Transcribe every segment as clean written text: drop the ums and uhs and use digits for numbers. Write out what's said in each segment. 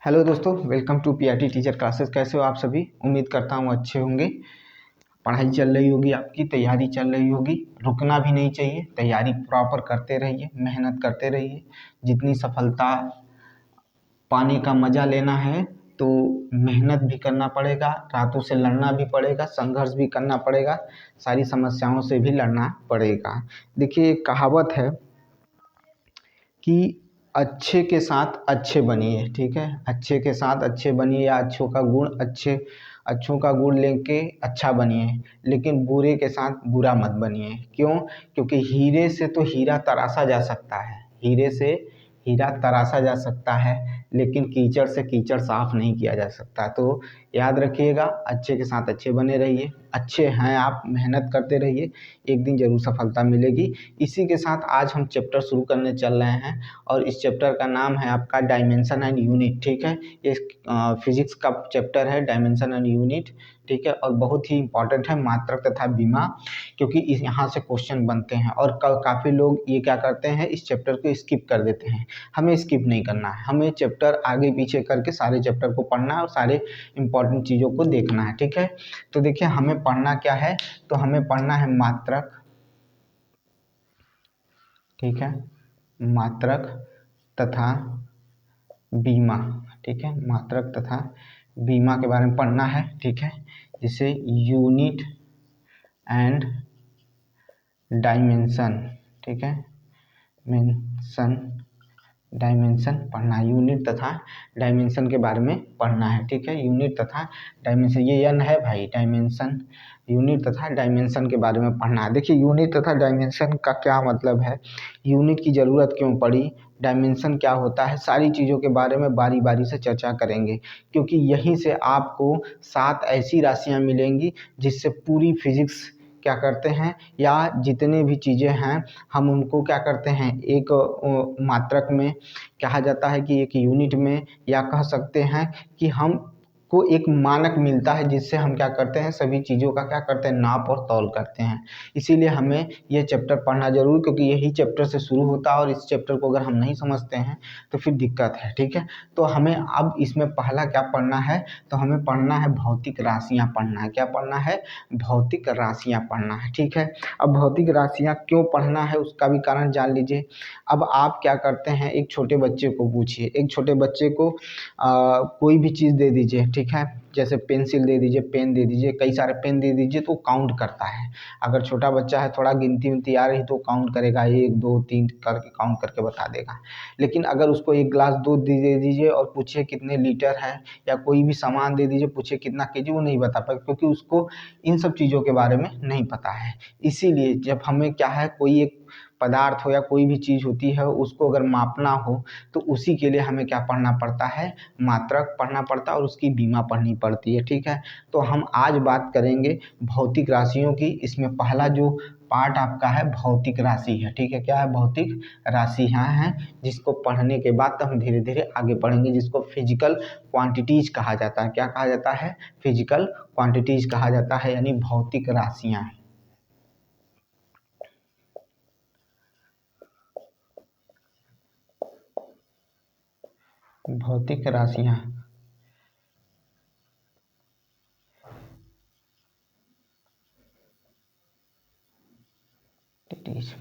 Hello दोस्तों, welcome to PRT teacher classes. कैसे हो आप सभी? उम्मीद करता हूँ अच्छे होंगे। पढ़ाई चल रही होगी, आपकी तैयारी चल रही होगी। रुकना भी नहीं चाहिए, तैयारी प्रॉपर करते रहिए, मेहनत करते रहिए। जितनी सफलता पाने का मज़ा लेना है तो मेहनत भी करना पड़ेगा, रातों से लड़ना भी पड़ेगा, संघर्ष भी करना पड़ेगा, सारी समस्याओं से भी लड़ना पड़ेगा। देखिए, एक कहावत है कि अच्छे के साथ अच्छे बनिए। ठीक है, अच्छे के साथ अच्छे बनिए या अच्छों का गुण लेके अच्छा बनिए, लेकिन बुरे के साथ बुरा मत बनिए। क्यों? क्योंकि हीरे से तो हीरा तराशा जा सकता है, हीरे से हीरा तराशा जा सकता है, लेकिन कीचड़ से कीचड़ साफ नहीं किया जा सकता। तो याद रखिएगा, अच्छे के साथ अच्छे बने रहिए। अच्छे हैं आप, मेहनत करते रहिए, एक दिन ज़रूर सफलता मिलेगी। इसी के साथ आज हम चैप्टर शुरू करने चल रहे हैं और इस चैप्टर का नाम है आपका डायमेंशन एंड यूनिट। ठीक है, ये फिजिक्स का चैप्टर है, डायमेंशन एंड यूनिट। ठीक है, और बहुत ही इंपॉर्टेंट है, मात्रक तथा बीमा, क्योंकि इस यहाँ से क्वेश्चन बनते हैं। और काफ़ी लोग ये क्या करते हैं, इस चैप्टर को स्किप कर देते हैं। हमें स्किप नहीं करना है, हमें चैप्टर आगे पीछे करके सारे चैप्टर को पढ़ना है और सारे इंपॉर्टेंट चीज़ों को देखना है। ठीक है, तो देखिए हमें पढ़ना क्या है, तो हमें पढ़ना है मात्रक। ठीक है, मात्रक तथा बीमा। ठीक है, मात्रक तथा बीमा के बारे में पढ़ना है। ठीक है, जिसे यूनिट एंड डायमेंशन। ठीक है, मेंशन डायमेंशन पढ़ना है, यूनिट तथा डायमेंशन के बारे में पढ़ना है। ठीक है, यूनिट तथा डायमेंशन, ये एन है भाई, डायमेंशन, यूनिट तथा डायमेंशन के बारे में पढ़ना है। देखिए, यूनिट तथा डायमेंशन का क्या मतलब है, यूनिट की ज़रूरत क्यों पड़ी, डायमेंशन क्या होता है, सारी चीज़ों के बारे में बारी बारी से चर्चा करेंगे, क्योंकि यहीं से आपको 7 ऐसी राशियाँ मिलेंगी जिससे पूरी फिजिक्स क्या करते हैं, या जितने भी चीज़ें हैं हम उनको क्या करते हैं, एक मात्रक में कहा जाता है कि एक यूनिट में, या कह सकते हैं कि हम को एक मानक मिलता है जिससे हम क्या करते हैं, सभी चीज़ों का क्या करते हैं, नाप और तौल करते हैं। इसीलिए हमें ये चैप्टर पढ़ना जरूर, क्योंकि यही चैप्टर से शुरू होता है और इस चैप्टर को अगर हम नहीं समझते हैं तो फिर दिक्कत है। ठीक है, तो हमें अब इसमें पहला क्या पढ़ना है, तो हमें पढ़ना है भौतिक राशियाँ पढ़ना है। क्या पढ़ना है? भौतिक राशियाँ पढ़ना है। ठीक है, अब भौतिक राशियाँ क्यों पढ़ना है उसका भी कारण जान लीजिए। अब आप क्या करते हैं, एक छोटे बच्चे को पूछिए, एक छोटे बच्चे को कोई भी चीज़ दे दीजिए। ठीक है, जैसे पेंसिल दे दीजिए, पेन दे दीजिए, कई सारे पेन दे दीजिए, तो काउंट करता है। अगर छोटा बच्चा है, थोड़ा गिनती विनती आ रही तो काउंट करेगा, 1 2 3 करके काउंट करके बता देगा। लेकिन अगर उसको एक गिलास दूध दे दीजिए और पूछिए कितने लीटर है, या कोई भी सामान दे दीजिए, पूछिए कितना केजी, वो नहीं बता पाएगा, क्योंकि उसको इन सब चीज़ों के बारे में नहीं पता है। इसीलिए जब हमें क्या है, कोई एक पदार्थ हो या कोई भी चीज़ होती है, उसको अगर मापना हो तो उसी के लिए हमें क्या पढ़ना पड़ता है, मात्रक पढ़ना पड़ता है और उसकी बीमा पढ़नी पड़ती है। ठीक है, तो हम आज बात करेंगे भौतिक राशियों की। इसमें पहला जो पार्ट आपका है भौतिक राशि है। ठीक है, क्या है? भौतिक राशियाँ हैं, जिसको पढ़ने के बाद तो हम धीरे धीरे आगे पढ़ेंगे, जिसको फिजिकल क्वांटिटीज कहा जाता है। क्या कहा जाता है? फिजिकल क्वांटिटीज कहा जाता है, यानी भौतिक राशियाँ। भौतिक राशियाँ,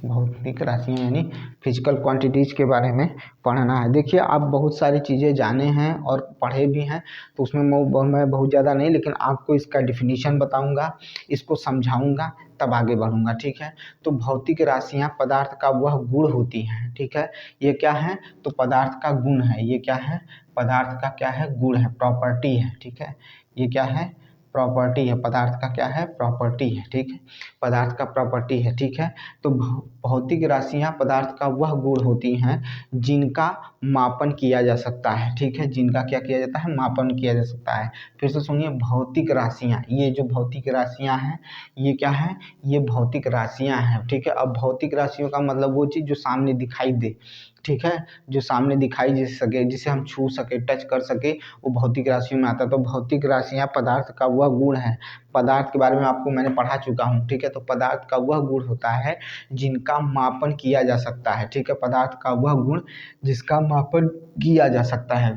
भौतिक राशियाँ यानी फिजिकल क्वांटिटीज़ के बारे में पढ़ना है। देखिए, आप बहुत सारी चीज़ें जाने हैं और पढ़े भी हैं, तो उसमें मैं बहुत ज़्यादा नहीं, लेकिन आपको इसका डिफिनीशन बताऊंगा, इसको समझाऊंगा, तब आगे बढ़ूंगा। ठीक है, तो भौतिक राशियाँ पदार्थ का वह गुण होती हैं। ठीक है, ये क्या है? तो पदार्थ का गुण है। ये क्या है? पदार्थ का क्या है? गुण है, प्रॉपर्टी है। ठीक है, ये क्या है? प्रॉपर्टी है। पदार्थ का क्या है? प्रॉपर्टी है। ठीक है, पदार्थ का प्रॉपर्टी है। ठीक है, तो भौतिक राशियाँ पदार्थ का वह गुण होती हैं जिनका मापन किया जा सकता है। ठीक है, जिनका क्या किया जाता है? मापन किया जा सकता है। फिर से सुनिए, भौतिक राशियाँ, ये जो भौतिक राशियाँ हैं, ये क्या है? ये भौतिक राशियाँ हैं। ठीक है, अब भौतिक राशियों का मतलब वो चीज़ जो सामने दिखाई दे। ठीक है, जो सामने दिखाई दे सके, जिसे हम छू सके, टच कर सके, वो भौतिक राशियों में आता है। तो भौतिक राशियाँ पदार्थ का वह गुण है, पदार्थ के बारे में आपको मैंने पढ़ा चुका हूँ। ठीक है, तो पदार्थ का वह गुण होता है जिनका मापन किया जा सकता है। ठीक है, पदार्थ का वह गुण जिसका मापन किया जा सकता है।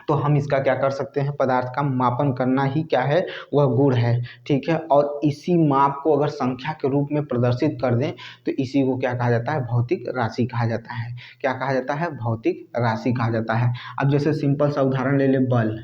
तो हम इसका क्या कर सकते हैं, पदार्थ का मापन करना ही क्या है, वह गुण है, ठीक है। और इसी माप को अगर संख्या के रूप में प्रदर्शित कर दें तो इसी को क्या कहा जाता है, भौतिक राशि कहा जाता है। क्या कहा जाता है, भौतिक राशि कहा जाता है। अब जैसे सिंपल सा उदाहरण ले ले, बल।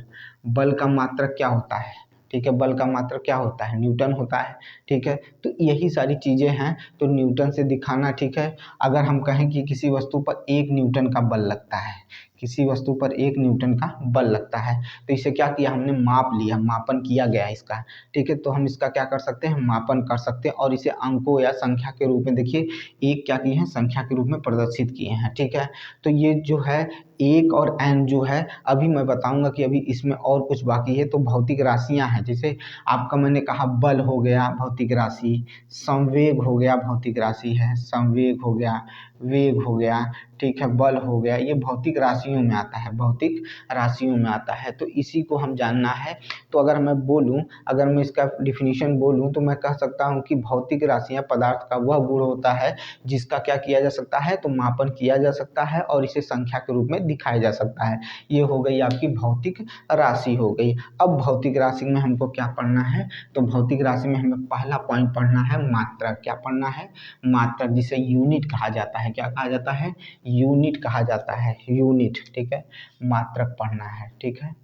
बल का मात्रक क्या होता है, ठीक है, बल का मात्रक क्या होता है, न्यूटन होता है, ठीक है। तो यही सारी चीज़ें हैं, तो न्यूटन से दिखाना, ठीक है। अगर हम कहें कि किसी वस्तु पर 1 न्यूटन का बल लगता है, किसी वस्तु पर 1 न्यूटन का बल लगता है, तो इसे क्या किया हमने, माप लिया, मापन किया गया इसका, ठीक है। तो हम इसका क्या कर सकते हैं, मापन कर सकते हैं और इसे अंकों या संख्या के रूप में, देखिए एक क्या किए हैं, संख्या के रूप में प्रदर्शित किए हैं, ठीक है। तो ये जो है एक और एन जो है, अभी मैं बताऊंगा कि अभी इसमें और कुछ बाकी है। तो भौतिक राशियां हैं, जैसे आपका मैंने कहा बल हो गया भौतिक राशि, संवेग हो गया भौतिक राशि है, संवेग हो गया, वेग हो गया, ठीक है, बल हो गया, ये भौतिक राशियों में आता है, भौतिक राशियों में आता है। तो इसी को हम जानना है। तो अगर मैं बोलूं, अगर मैं इसका डिफिनीशन बोलूं तो मैं कह सकता हूं कि भौतिक राशियां पदार्थ का वह गुण होता है जिसका क्या किया जा सकता है, तो मापन किया जा सकता है और इसे संख्या के रूप में दिखाया जा सकता है। ये हो गई आपकी भौतिक राशि हो गई। अब भौतिक राशि में हमको क्या पढ़ना है, तो भौतिक राशि में हमें पहला पॉइंट पढ़ना है मात्रक। क्या पढ़ना है, मात्रक, जिसे यूनिट कहा जाता है। क्या कहा जाता है, यूनिट कहा जाता है, यूनिट, ठीक है। मात्रक पढ़ना है, ठीक है,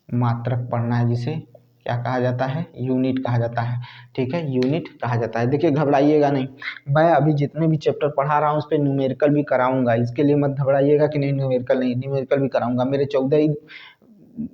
मात्रक पढ़ना है, जिसे क्या कहा जाता है, यूनिट कहा जाता है, ठीक है, यूनिट कहा जाता है। देखिए घबराइएगा नहीं, मैं अभी जितने भी चैप्टर पढ़ा रहा हूँ उस पर न्यूमेरिकल भी कराऊंगा, इसके लिए मत घबराइएगा कि नहीं न्यूमेरिकल नहीं, न्यूमेरिकल भी कराऊंगा। मेरे 14 ही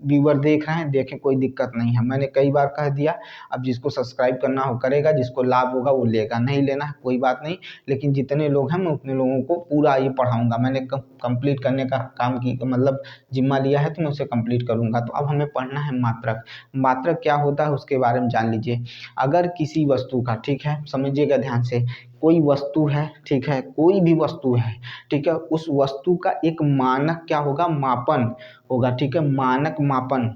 व्यूवर देख रहे हैं, देखें, कोई दिक्कत नहीं है, मैंने कई बार कह दिया। अब जिसको सब्सक्राइब करना हो करेगा, जिसको लाभ होगा वो लेगा, नहीं लेना है कोई बात नहीं, लेकिन जितने लोग हैं मैं उतने लोगों को पूरा ये पढ़ाऊंगा। मैंने कंप्लीट करने का काम की मतलब जिम्मा लिया है, तो मैं उसे कंप्लीट करूंगा। तो अब हमें पढ़ना है मात्रक। मात्रक क्या होता है उसके बारे में जान लीजिए। अगर किसी वस्तु का, ठीक है, समझिएगा ध्यान से, कोई वस्तु है, ठीक है, कोई भी वस्तु है, ठीक है, उस वस्तु का एक मानक क्या होगा, मापन होगा, ठीक है, मानक मापन,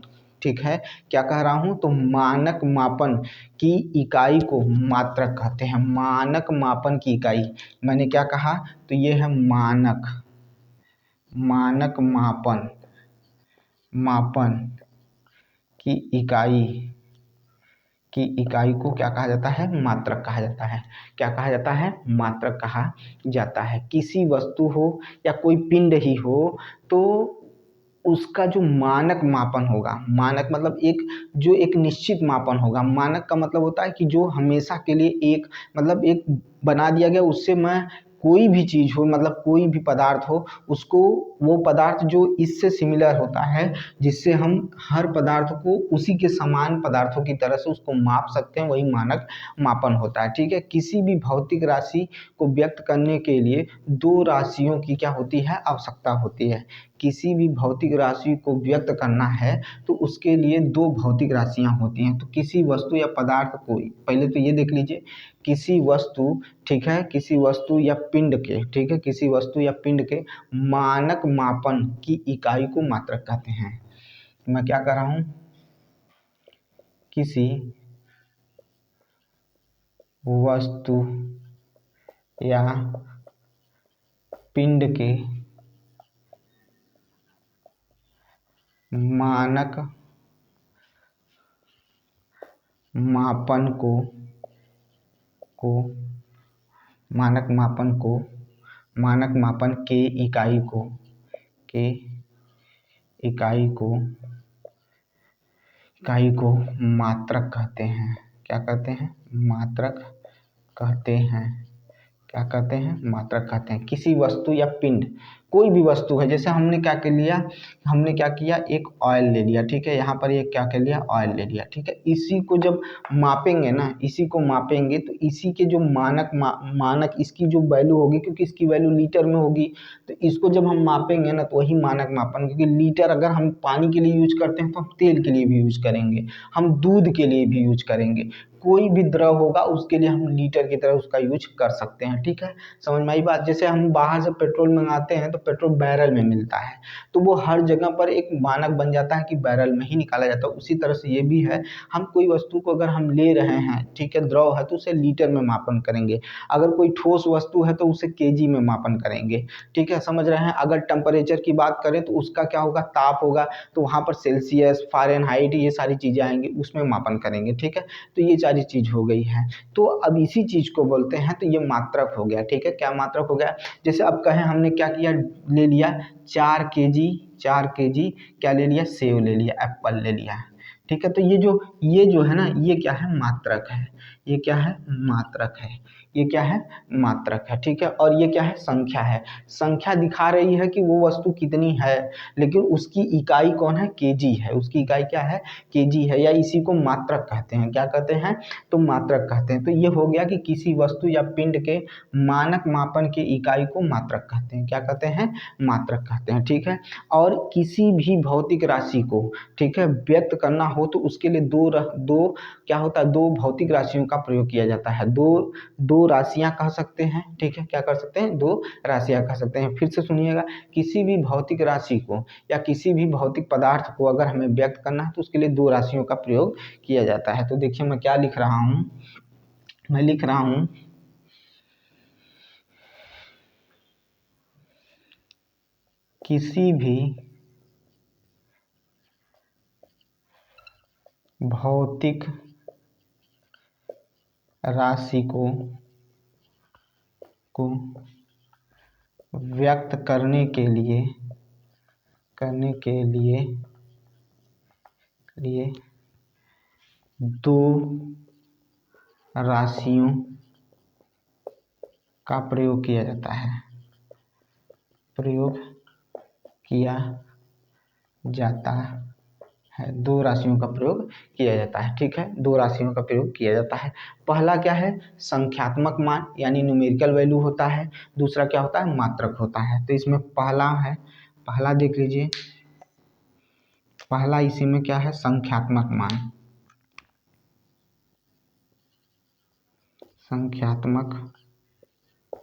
ठीक है। क्या कह रहा हूं, तो मानक मापन की इकाई को मात्रक कहते हैं। मानक मापन की इकाई, मैंने क्या कहा, तो ये है मानक, मानक मापन, मापन की इकाई, की इकाई को क्या कहा जाता है, मात्रक कहा जाता है। क्या कहा जाता है, मात्रक कहा जाता है। किसी वस्तु हो या कोई पिंड ही हो, तो उसका जो मानक मापन होगा, मानक मतलब एक, जो एक निश्चित मापन होगा। मानक का मतलब होता है कि जो हमेशा के लिए एक, मतलब एक बना दिया गया, उससे मैं कोई भी चीज़ हो, मतलब कोई भी पदार्थ हो, उसको, वो पदार्थ जो इससे सिमिलर होता है, जिससे हम हर पदार्थ को उसी के समान पदार्थों की तरह से उसको माप सकते हैं, वही मानक मापन होता है, ठीक है। किसी भी भौतिक राशि को व्यक्त करने के लिए दो राशियों की क्या होती है, आवश्यकता होती है। किसी भी भौतिक राशि को व्यक्त करना है तो उसके लिए दो भौतिक राशियां होती हैं। तो किसी वस्तु या पदार्थ को, पहले तो ये देख लीजिए, किसी वस्तु, ठीक है, किसी वस्तु या पिंड के, ठीक है, किसी वस्तु या पिंड के मानक मापन की इकाई को मात्रक कहते हैं। मैं क्या कर रहा हूं, किसी वस्तु या पिंड के मानक मापन को मानक मापन को, मानक मापन के इकाई को, के इकाई को, इकाई को मात्रक कहते हैं। क्या कहते हैं, मात्रक कहते हैं। क्या कहते हैं, मात्रक कहते हैं। किसी वस्तु या पिंड, कोई भी वस्तु है, जैसे हमने क्या कर लिया, हमने क्या किया, एक ऑयल ले लिया, ठीक है, यहाँ पर ये क्या कर लिया, ऑयल ले लिया, ठीक है। इसी को जब मापेंगे ना, इसी को मापेंगे तो इसी के जो मानक इसकी जो वैल्यू होगी, क्योंकि इसकी वैल्यू लीटर में होगी, तो इसको जब हम मापेंगे ना तो वही मानक मापन, क्योंकि लीटर अगर हम पानी के लिए यूज करते हैं तो हम तेल के लिए भी यूज करेंगे, हम दूध के लिए भी यूज करेंगे, कोई भी द्रव होगा उसके लिए हम लीटर की तरह उसका यूज कर सकते हैं। ठीक है, समझ में आई बात। जैसे हम बाहर से पेट्रोल मंगाते हैं तो पेट्रोल बैरल में मिलता है, तो वो हर जगह पर एक मानक बन जाता है कि बैरल में ही निकाला जाता है। उसी तरह से ये भी है, हम कोई वस्तु को अगर हम ले रहे हैं, ठीक है, द्रव है, तो उसे लीटर में मापन करेंगे। अगर कोई ठोस वस्तु है तो उसे केजी में मापन करेंगे। ठीक है, समझ रहे हैं। अगर टेम्परेचर की बात करें तो उसका क्या होगा, ताप होगा, तो वहाँ पर सेल्सियस, फ़ारेनहाइट, ये सारी चीज़ें आएंगी, उसमें मापन करेंगे। ठीक है, तो ये सारी चीज़ हो गई है। तो अब इसी चीज़ को बोलते हैं, तो ये मात्रक हो गया। ठीक है, क्या मात्रक हो गया। जैसे अब कहें हमने क्या किया, ले लिया 4 केजी क्या ले लिया, सेब ले लिया, एप्पल ले लिया। ठीक है, तो ये जो है ना, ये क्या है, मात्रक है। ये क्या है, मात्रक है। ये क्या है, मात्रक है। ठीक है, और ये क्या है, संख्या है। संख्या दिखा रही है कि वो वस्तु कितनी है, लेकिन उसकी इकाई कौन है, केजी है। उसकी इकाई क्या है, केजी है, या इसी को मात्रक कहते हैं। क्या कहते हैं, तो मात्रक कहते हैं। तो ये हो गया कि किसी वस्तु या पिंड के मानक मापन की इकाई को मात्रक कहते हैं। क्या कहते हैं, मात्रक कहते हैं। ठीक है, और किसी भी भौतिक राशि को, ठीक है, व्यक्त करना हो तो उसके लिए दो क्या होता है, दो भौतिक राशियों का प्रयोग किया जाता है। दो राशियां कह सकते हैं। ठीक है, क्या कर सकते हैं, दो राशियां कह सकते हैं। फिर से सुनिएगा, किसी भी भौतिक राशि को या किसी भी भौतिक पदार्थ को अगर हमें व्यक्त करना है तो उसके लिए दो राशियों का प्रयोग किया जाता है। तो देखिए मैं क्या लिख रहा हूं, मैं लिख रहा हूं किसी भी भौतिक राशि को व्यक्त करने के लिए दो राशियों का प्रयोग किया जाता है। प्रयोग किया जाता है, दो राशियों का प्रयोग किया जाता है। ठीक है, दो राशियों का प्रयोग किया जाता है। पहला क्या है, संख्यात्मक मान यानी न्यूमेरिकल वैल्यू होता है। दूसरा क्या होता है, मात्रक होता है। तो इसमें पहला है, पहला देख लीजिए, पहला इसी में क्या है, संख्यात्मक मान, संख्यात्मक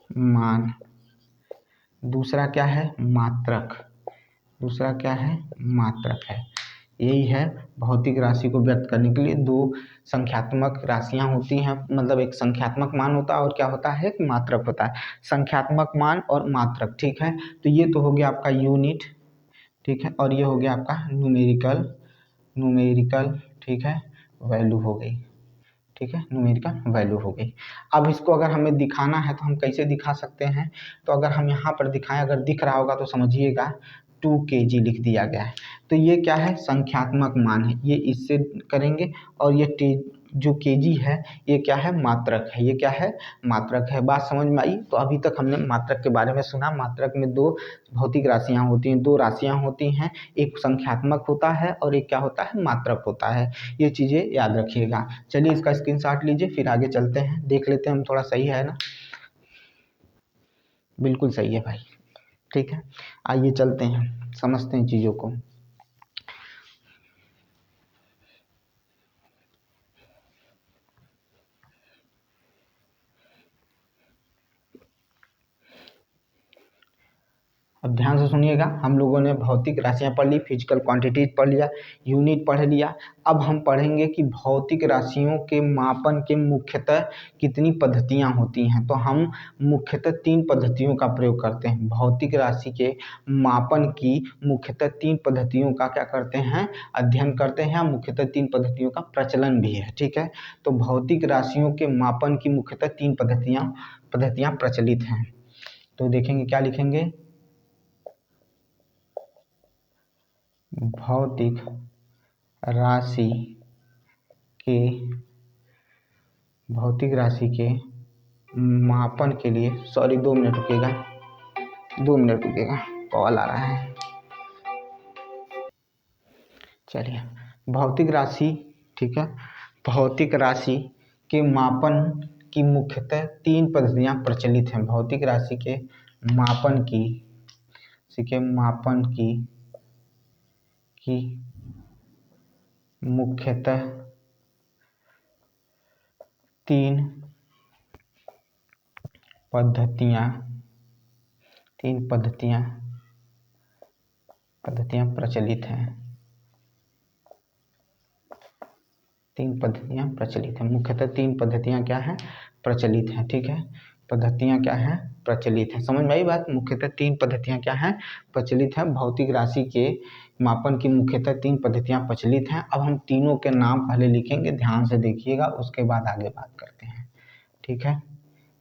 मान। दूसरा क्या है, मात्रक, दूसरा क्या है, मात्रक है। यही है, भौतिक राशि को व्यक्त करने के लिए दो संख्यात्मक राशियां होती हैं, मतलब एक संख्यात्मक मान होता है और क्या होता है, एक मात्रक होता है। संख्यात्मक मान और मात्रक। ठीक है, तो ये तो हो गया आपका यूनिट। ठीक है, और ये हो गया आपका न्यूमेरिकल, न्यूमेरिकल, ठीक है, वैल्यू हो गई। ठीक है, न्यूमेरिकल वैल्यू हो गई। अब इसको अगर हमें दिखाना है तो हम कैसे दिखा सकते हैं, तो अगर हम यहाँ पर दिखाएं, अगर दिख रहा होगा तो समझिएगा 2 kg लिख दिया गया है। तो ये क्या है, संख्यात्मक मान है, ये इससे करेंगे। और ये जो केजी है ये क्या है, मात्रक है। ये क्या है, मात्रक है। बात समझ में आई। तो अभी तक हमने मात्रक के बारे में सुना। मात्रक में दो भौतिक राशियां होती हैं, दो राशियां होती हैं, एक संख्यात्मक होता है और एक क्या होता है, मात्रक होता है। ये चीज़ें याद रखिएगा। चलिए इसका स्क्रीनशॉट लीजिए, फिर आगे चलते हैं, देख लेते हैं हम थोड़ा सही है ना। बिल्कुल सही है भाई। ठीक है, आइए चलते हैं, समझते हैं चीज़ों को। अब ध्यान से सुनिएगा, हम लोगों ने भौतिक राशियां पढ़ ली, फिजिकल क्वांटिटीज पढ़ लिया, यूनिट पढ़ लिया। अब हम पढ़ेंगे कि भौतिक राशियों के मापन के मुख्यतः कितनी पद्धतियां होती हैं। तो हम मुख्यतः 3 पद्धतियों का प्रयोग करते हैं। भौतिक राशि के मापन की मुख्यतः 3 पद्धतियों का क्या करते हैं, अध्ययन करते हैं। मुख्यतः 3 पद्धतियों का प्रचलन भी है। ठीक है, तो भौतिक राशियों के मापन की मुख्यतः 3 पद्धतियां प्रचलित हैं। तो देखेंगे, क्या लिखेंगे, भौतिक राशि के भौतिक राशि के मापन के लिए, सॉरी 2 मिनट रुकिएगा, 2 मिनट रुकिएगा, कॉल आ रहा है। चलिए, भौतिक राशि, ठीक है, भौतिक राशि के मापन की मुख्यतः 3 पद्धतियां प्रचलित हैं। भौतिक राशि के मापन की मुख्यतः तीन पद्धतियाँ प्रचलित हैं। तीन पद्धतियाँ प्रचलित हैं, मुख्यतः तीन पद्धतियाँ क्या हैं, प्रचलित हैं। ठीक है, पद्धतियाँ क्या हैं, प्रचलित हैं। समझ में आई बात। मुख्यतः तीन पद्धतियाँ क्या हैं, प्रचलित हैं। भौतिक राशि के मापन की मुख्यतः तीन पद्धतियाँ प्रचलित हैं। अब हम तीनों के नाम पहले लिखेंगे, ध्यान से देखिएगा, उसके बाद आगे बात करते हैं। ठीक है,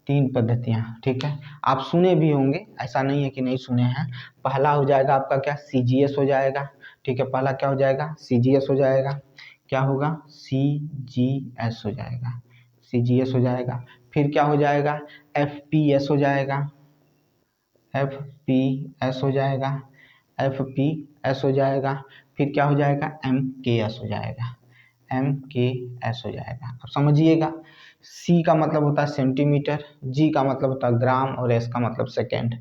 तीन पद्धतियाँ। ठीक है, आप सुने भी होंगे, ऐसा नहीं है कि नहीं सुने हैं। पहला हो जाएगा आपका क्या, CGS हो जाएगा। ठीक है, पहला क्या हो जाएगा, CGS हो जाएगा। क्या होगा, CGS हो जाएगा, CGS हो जाएगा। फिर क्या हो जाएगा, FPS हो जाएगा, FPS हो जाएगा, FPS हो जाएगा। फिर क्या हो जाएगा, MKS हो जाएगा, MKS हो जाएगा। अब समझिएगा, C का मतलब होता है सेंटीमीटर, G का मतलब होता है ग्राम और S का मतलब सेकेंड।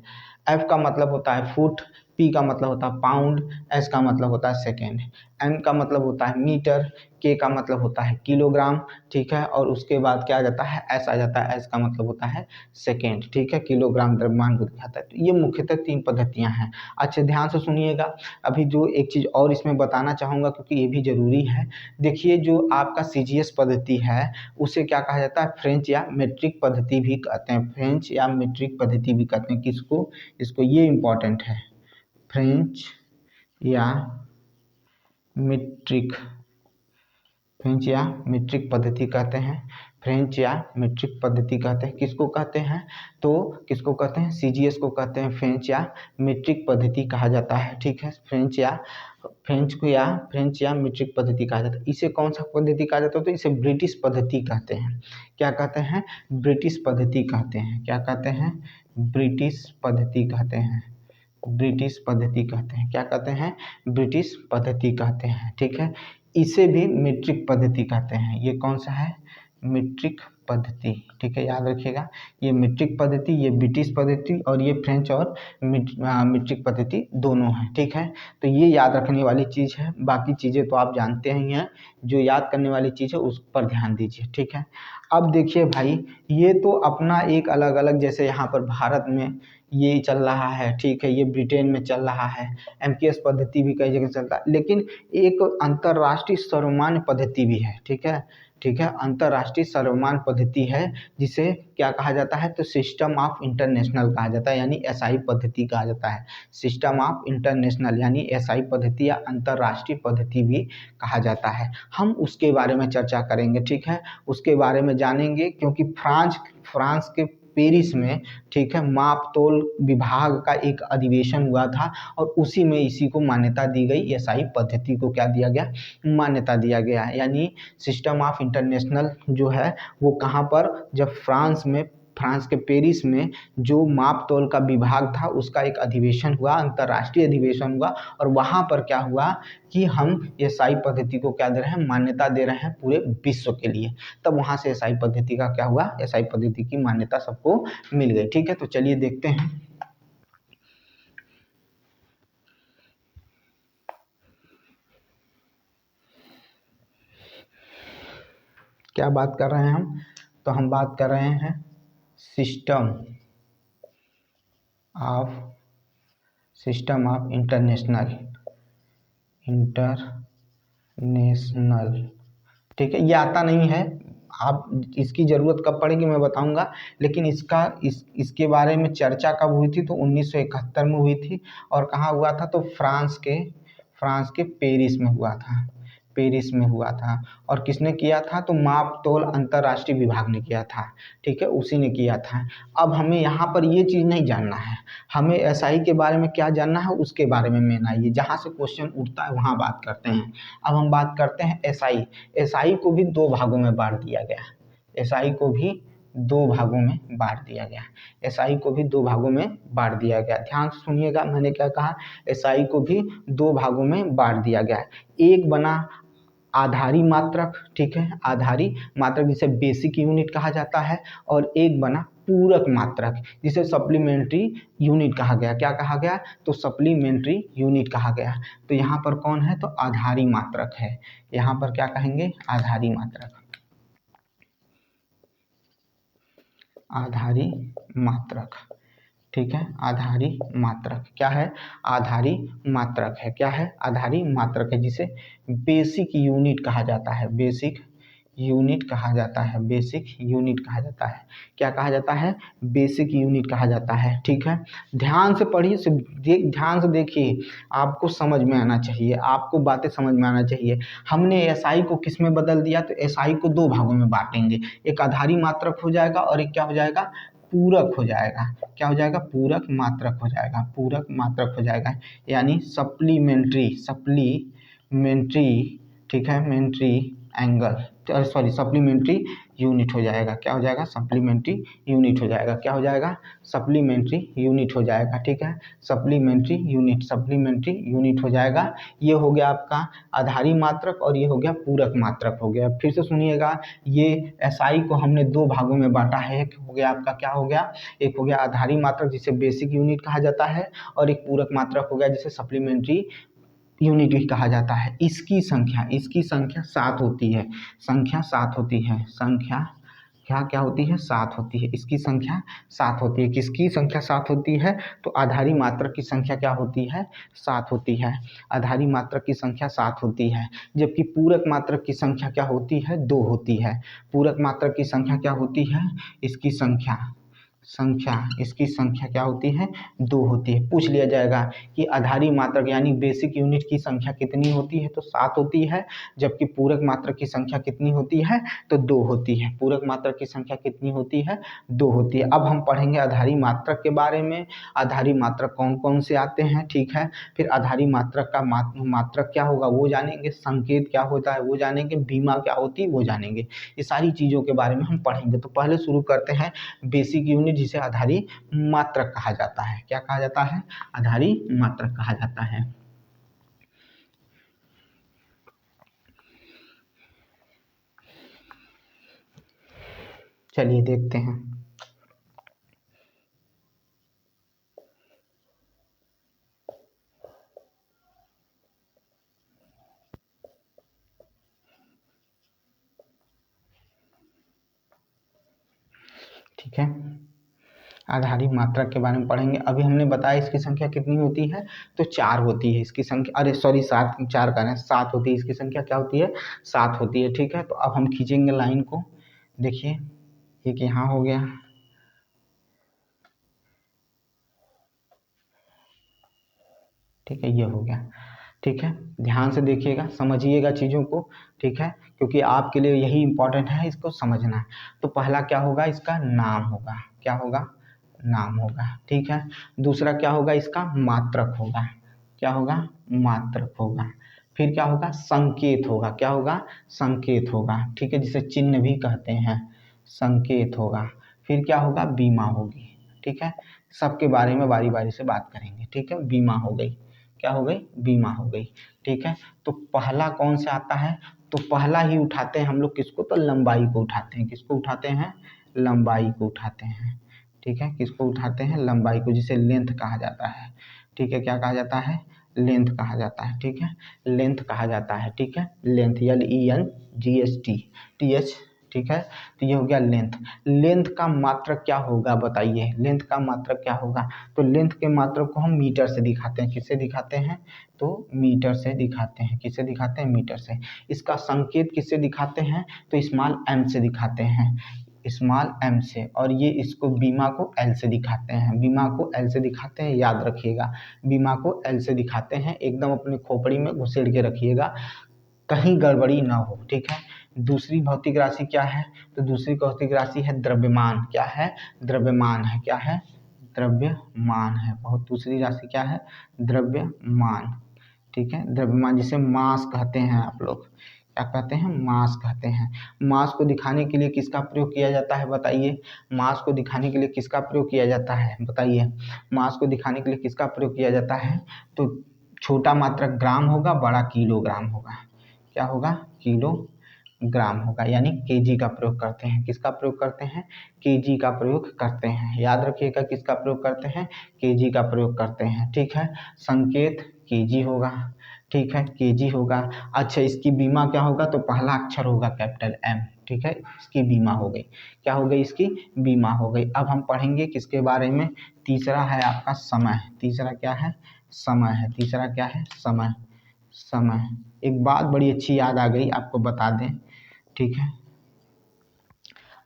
F का मतलब होता है फुट, P का मतलब होता है पाउंड, S का मतलब होता है सेकेंड। M का मतलब होता है मीटर, K का मतलब होता है किलोग्राम। ठीक है, और उसके बाद क्या आ जाता है, S आ जाता है, S का मतलब होता है सेकेंड। ठीक है, किलोग्राम द्रव्यमान को दिखाता है। तो ये मुख्यतः तीन पद्धतियाँ हैं। अच्छे ध्यान से सुनिएगा। अभी जो एक चीज़ और इसमें बताना चाहूँगा, क्योंकि ये भी ज़रूरी है। देखिए, जो आपका CGS पद्धति है उसे क्या कहा जाता है, फ्रेंच या मीट्रिक पद्धति भी कहते हैं। फ्रेंच या मीट्रिक पद्धति भी कहते हैं। किसको, इसको, ये इम्पॉर्टेंट है, फ्रेंच या मीट्रिक, फ्रेंच या मीट्रिक पद्धति कहते हैं। फ्रेंच या मीट्रिक पद्धति कहते हैं, किसको कहते हैं, तो किसको कहते हैं, CGS को कहते हैं फ्रेंच या मीट्रिक पद्धति कहा जाता है। ठीक है, फ्रेंच या मीट्रिक पद्धति कहा जाता है। इसे कौन सा पद्धति कहा जाता है, तो इसे ब्रिटिश पद्धति कहते हैं। क्या कहते हैं, ब्रिटिश पद्धति कहते हैं। क्या कहते हैं, ब्रिटिश पद्धति कहते हैं, ब्रिटिश पद्धति कहते हैं। क्या कहते हैं, ब्रिटिश पद्धति कहते हैं। ठीक है, इसे भी मीट्रिक पद्धति कहते हैं। ये कौन सा है, मीट्रिक पद्धति। ठीक है, याद रखिएगा, ये मीट्रिक पद्धति, ये ब्रिटिश पद्धति, और ये फ्रेंच और मीट्रिक पद्धति दोनों हैं। ठीक है, तो ये याद रखने वाली चीज़ है। बाकी चीज़ें तो आप जानते ही हैं, जो याद करने वाली चीज़ है उस पर ध्यान दीजिए। ठीक है, अब देखिए भाई, ये तो अपना एक अलग अलग, जैसे यहाँ पर भारत में ये चल रहा है। ठीक है, ये ब्रिटेन में चल रहा है, MKS पद्धति भी कई जगह चलता है। लेकिन एक अंतर्राष्ट्रीय सर्वमान्य पद्धति भी है। ठीक है, ठीक है, अंतर्राष्ट्रीय सर्वमान्य पद्धति है, जिसे क्या कहा जाता है, तो सिस्टम ऑफ इंटरनेशनल कहा जाता है, यानी SI पद्धति कहा जाता है। सिस्टम ऑफ इंटरनेशनल यानी SI पद्धति या अंतर्राष्ट्रीय पद्धति भी कहा जाता है। हम उसके बारे में चर्चा करेंगे। ठीक है, उसके बारे में जानेंगे, क्योंकि फ्रांस के पेरिस में, ठीक है, माप तोल विभाग का एक अधिवेशन हुआ था, और उसी में इसी को मान्यता दी गई। SI पद्धति को क्या दिया गया, मान्यता दिया गया। यानी सिस्टम ऑफ इंटरनेशनल जो है वो कहाँ पर, जब फ्रांस के पेरिस में जो माप तोल का विभाग था उसका एक अधिवेशन हुआ, अंतर्राष्ट्रीय अधिवेशन हुआ, और वहाँ पर क्या हुआ कि हम SI पद्धति को क्या दे रहे हैं, मान्यता दे रहे हैं पूरे विश्व के लिए। तब वहाँ से SI पद्धति का क्या हुआ, SI पद्धति की मान्यता सबको मिल गई। ठीक है, तो चलिए देखते हैं। क्या बात कर रहे हैं हम, तो हम बात कर रहे हैं सिस्टम ऑफ इंटरनेशनल। ठीक है, ये आता नहीं है, आप इसकी ज़रूरत कब पड़ेगी मैं बताऊंगा। लेकिन इसके बारे में चर्चा कब हुई थी, तो 1971 में हुई थी। और कहाँ हुआ था, तो फ्रांस के पेरिस में हुआ था, पेरिस में हुआ था। और किसने किया था, तो माप तोल अंतर्राष्ट्रीय विभाग ने किया था। ठीक है, उसी ने किया था। अब हमें यहाँ पर ये चीज़ नहीं जानना है, हमें SI के बारे में क्या जानना है, उसके बारे में मेन आइए, जहाँ से क्वेश्चन उठता है वहाँ बात करते हैं। अब हम बात करते हैं SI को भी दो भागों में बांट दिया गया। SI को भी दो भागों में बांट दिया गया। SI को भी दो भागों में बांट दिया गया। ध्यान से सुनिएगा, मैंने क्या कहा, SI को भी दो भागों में बांट दिया गया। एक बना आधारी मात्रक। ठीक है, आधारी मात्रक जिसे बेसिक यूनिट कहा जाता है, और एक बना पूरक मात्रक जिसे सप्लीमेंट्री यूनिट कहा गया। क्या कहा गया, तो सप्लीमेंट्री यूनिट कहा गया। तो यहाँ पर कौन है, तो आधारी मात्रक है। यहाँ पर क्या कहेंगे, आधारी मात्रक। आधारी मात्रक, ठीक है, आधारी मात्रक क्या है, आधारी मात्रक है, क्या है, आधारी मात्रक है, जिसे बेसिक यूनिट कहा जाता है, बेसिक यूनिट कहा जाता है, बेसिक यूनिट कहा जाता है, क्या कहा जाता है, बेसिक यूनिट कहा जाता है, ठीक है। ध्यान से पढ़िए, ध्यान से देखिए, आपको समझ में आना चाहिए, आपको बातें समझ में आना चाहिए। हमने एसआई को किस में बदल दिया, तो एसआई को दो भागों में बांटेंगे, एक आधारी मात्रक हो जाएगा और एक क्या हो जाएगा, पूरक हो जाएगा, क्या हो जाएगा, पूरक मात्रक हो जाएगा, पूरक मात्रक हो जाएगा, यानी सप्लीमेंट्री, सप्लीमेंट्री, ठीक है, मेंट्री एंगल, सॉरी सप्लीमेंट्री यूनिट हो जाएगा, क्या हो जाएगा, सप्लीमेंट्री यूनिट हो जाएगा, क्या हो जाएगा, सप्लीमेंट्री यूनिट हो जाएगा, ठीक है, सप्लीमेंट्री यूनिट, सप्लीमेंट्री यूनिट हो जाएगा। ये हो गया आपका आधारी मात्रक और ये हो गया पूरक मात्रक हो गया। फिर से सुनिएगा, ये एसआई को हमने दो भागों में बांटा है, एक हो गया आपका क्या हो गया, एक हो गया आधारी मात्रक जिसे बेसिक यूनिट कहा जाता है और एक पूरक मात्रक हो गया जिसे सप्लीमेंट्री यूनिट भी कहा जाता है। इसकी संख्या 7 होती है, संख्या 7 होती है, संख्या क्या होती है, 7 होती है, इसकी संख्या 7 होती है। किसकी संख्या 7 होती है, तो आधारी मात्रक की संख्या क्या होती है, 7 होती है, आधारी मात्रक की संख्या 7 होती है, जबकि पूरक मात्रक की संख्या क्या होती है, 2 होती है। पूरक मात्रक की संख्या क्या होती है, इसकी इसकी संख्या क्या होती है, 2 होती है। पूछ लिया जाएगा कि आधारी मात्रक यानी बेसिक यूनिट की संख्या कितनी होती है, तो 7 होती है, जबकि पूरक मात्रक की संख्या कितनी होती है, तो 2 होती है। पूरक मात्रक की संख्या कितनी होती है, 2 होती है। अब हम पढ़ेंगे आधारी मात्रक के बारे में, आधारी मात्रक कौन कौन से आते हैं, ठीक है। फिर आधारी मात्रक का मात्रक क्या होगा वो जानेंगे, संकेत क्या होता है वो जानेंगे, बीमा क्या होती है वो जानेंगे, ये सारी चीज़ों के बारे में हम पढ़ेंगे। तो पहले शुरू करते हैं बेसिक यूनिट जिसे आधारी मात्रक कहा जाता है, क्या कहा जाता है, आधारी मात्रक कहा जाता है। चलिए देखते हैं, ठीक है, आधारी मात्रक के बारे में पढ़ेंगे। अभी हमने बताया इसकी संख्या कितनी होती है, तो 4 होती है इसकी संख्या, अरे सॉरी 7, 4 का नहीं 7 होती है इसकी संख्या, क्या होती है, 7 होती है, ठीक है। तो अब हम खींचेंगे लाइन को, देखिए एक यहाँ हो गया, ठीक है, ये हो गया, ठीक है। ध्यान से देखिएगा, समझिएगा चीज़ों को, ठीक है, क्योंकि आपके लिए यही इंपॉर्टेंट है, इसको समझना है। तो पहला क्या होगा, इसका नाम होगा, क्या होगा, नाम होगा, ठीक है। दूसरा क्या होगा, इसका मात्रक होगा, क्या होगा, मात्रक होगा। फिर क्या होगा, संकेत होगा, क्या होगा, संकेत होगा, ठीक है, जिसे चिन्ह भी कहते हैं, संकेत होगा। फिर क्या होगा, बीमा होगी, ठीक है। सबके बारे में बारी बारी से बात करेंगे, ठीक है। बीमा हो गई, क्या हो गई, बीमा हो गई, ठीक है। तो पहला कौन से आता है, तो पहला ही उठाते हैं हम लोग किसको, तो लंबाई को उठाते हैं, किसको उठाते हैं, लंबाई को उठाते हैं, ठीक है, किसको उठाते हैं, लंबाई को, जिसे लेंथ कहा जाता है, ठीक है, क्या कहा जाता है, लेंथ कहा जाता है, ठीक है, लेंथ कहा जाता है, ठीक है, लेंथ LENGST, ठीक है। तो ये हो गया लेंथ। लेंथ का मात्रक क्या होगा बताइए, लेंथ का मात्रक क्या होगा, तो लेंथ के मात्रक को हम मीटर से दिखाते हैं, किससे दिखाते हैं, तो मीटर से दिखाते हैं, किससे दिखाते हैं, मीटर से। इसका संकेत किससे दिखाते हैं, तो स्मॉल m से दिखाते हैं, स्मॉल m से। और ये इसको बीमा को L से दिखाते हैं, बीमा को L से दिखाते हैं, याद रखिएगा, बीमा को L से दिखाते हैं, एकदम अपने खोपड़ी में घुसेड़ के रखिएगा, कहीं गड़बड़ी ना हो, ठीक है। दूसरी भौतिक राशि क्या है, तो दूसरी भौतिक राशि है द्रव्यमान, क्या है, द्रव्यमान है, क्या है, द्रव्यमान है। बहुत दूसरी राशि क्या है, द्रव्यमान, ठीक है, द्रव्यमान, जिसे मास कहते हैं आप लोग, क्या कहते हैं, मास कहते हैं। मास को दिखाने के लिए किसका प्रयोग किया जाता है बताइए, मास को दिखाने के लिए किसका प्रयोग किया जाता है बताइए, मास को दिखाने के लिए किसका प्रयोग किया जाता है, तो छोटा मात्रक ग्राम होगा, बड़ा किलोग्राम होगा, क्या होगा, किलोग्राम होगा, यानी केजी का प्रयोग करते हैं, किसका प्रयोग करते हैं, केजी का प्रयोग करते हैं, याद रखिएगा किसका प्रयोग करते हैं, केजी का प्रयोग करते हैं, ठीक है। संकेत केजी होगा, ठीक है, केजी होगा। अच्छा, इसकी बीमा क्या होगा, तो पहला अक्षर होगा कैपिटल M, ठीक है, इसकी बीमा हो गई। क्या हो गई? इसकी बीमा हो गई। अब हम पढ़ेंगे किसके बारे में? तीसरा है आपका समय। तीसरा क्या है? समय है। तीसरा क्या है? समय। समय। एक बात बड़ी अच्छी याद आ गई, आपको बता दें, ठीक है,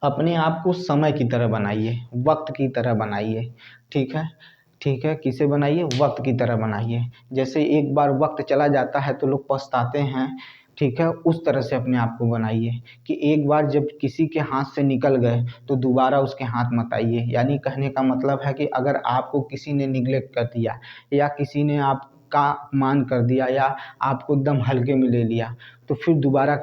अपने आप को समय की तरह बनाइए, वक्त की तरह बनाइए, ठीक है, ठीक है, किसे बनाइए? वक्त की तरह बनाइए। जैसे एक बार वक्त चला जाता है तो लोग पछताते हैं, ठीक है, उस तरह से अपने आप को बनाइए कि एक बार जब किसी के हाथ से निकल गए तो दोबारा उसके हाथ मत आइए। यानी कहने का मतलब है कि अगर आपको किसी ने निगलेक्ट कर दिया या किसी ने आपका अपमान कर दिया या आपको एकदम हल्के में ले लिया, तो फिर दोबारा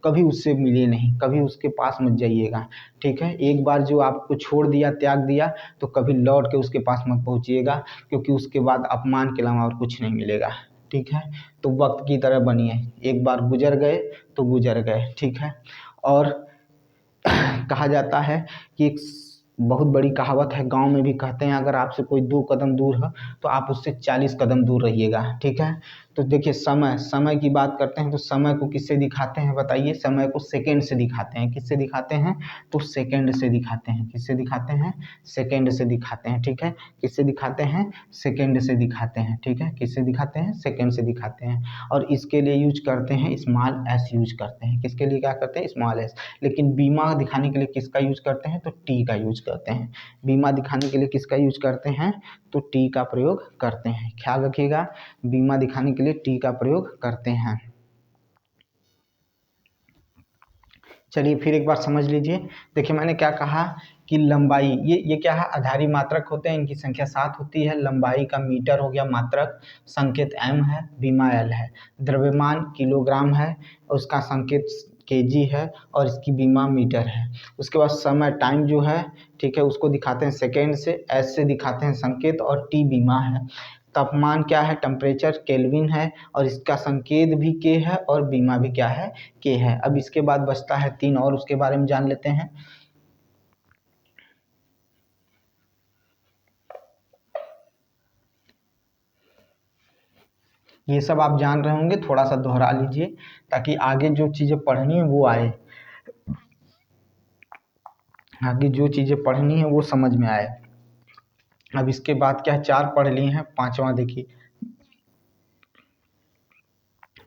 कभी उससे मिलिए नहीं, कभी उसके पास मत जाइएगा, ठीक है। एक बार जो आपको छोड़ दिया, त्याग दिया, तो कभी लौट के उसके पास मत पहुंचिएगा, क्योंकि उसके बाद अपमान के अलावा और कुछ नहीं मिलेगा, ठीक है। तो वक्त की तरह बनिए, एक बार गुजर गए तो गुजर गए, ठीक है। और कहा जाता है कि एक बहुत बड़ी कहावत है, गांव में भी कहते हैं, अगर आपसे कोई 2 कदम दूर है तो आप उससे 40 कदम दूर रहिएगा, ठीक है। तो देखिए, समय की बात करते हैं तो समय को किससे दिखाते हैं बताइए? समय को सेकंड से दिखाते हैं। किससे दिखाते हैं? तो सेकंड से दिखाते हैं। किससे दिखाते हैं? सेकंड से दिखाते हैं, ठीक है। किससे दिखाते हैं? सेकंड से दिखाते हैं, ठीक है। किससे दिखाते हैं? सेकंड से दिखाते हैं। और इसके लिए यूज करते हैं स्मॉल एस यूज करते हैं। किसके लिए क्या करते हैं? Small S. लेकिन बीमा दिखाने के लिए किसका यूज करते हैं? तो टी का यूज करते हैं। बीमा दिखाने के लिए किसका यूज करते हैं? तो टी का प्रयोग करते हैं। ख्याल रखिएगा, बीमा दिखाने के लिए टी का प्रयोग करते हैं। चलिए फिर एक बार समझ लीजिए। देखिए, मैंने क्या कहा कि लंबाई, ये क्या है? आधारी मात्रक होते हैं, इनकी संख्या 7 होती है। लंबाई का मीटर हो गया मात्रक, संकेत m है, बीमा l है। द्रव्यमान किलोग्राम है, उसका संकेत केजी है, और इसकी बीमा मीटर है। उसके बाद समय, टाइम जो है, ठीक है, उसको दिखाते हैं सेकेंड से, s से दिखाते हैं संकेत, और t बीमा है। तापमान क्या है? टेम्परेचर केल्विन है, और इसका संकेत भी के है और बीमा भी क्या है? के है। अब इसके बाद बचता है 3 और, उसके बारे में जान लेते हैं। ये सब आप जान रहे होंगे, थोड़ा सा दोहरा लीजिए ताकि आगे जो चीज़ें पढ़नी है वो आए, आगे जो चीज़ें पढ़नी है वो समझ में आए। अब इसके बाद क्या है? 4 पढ़ लिए हैं, 5वां देखिए,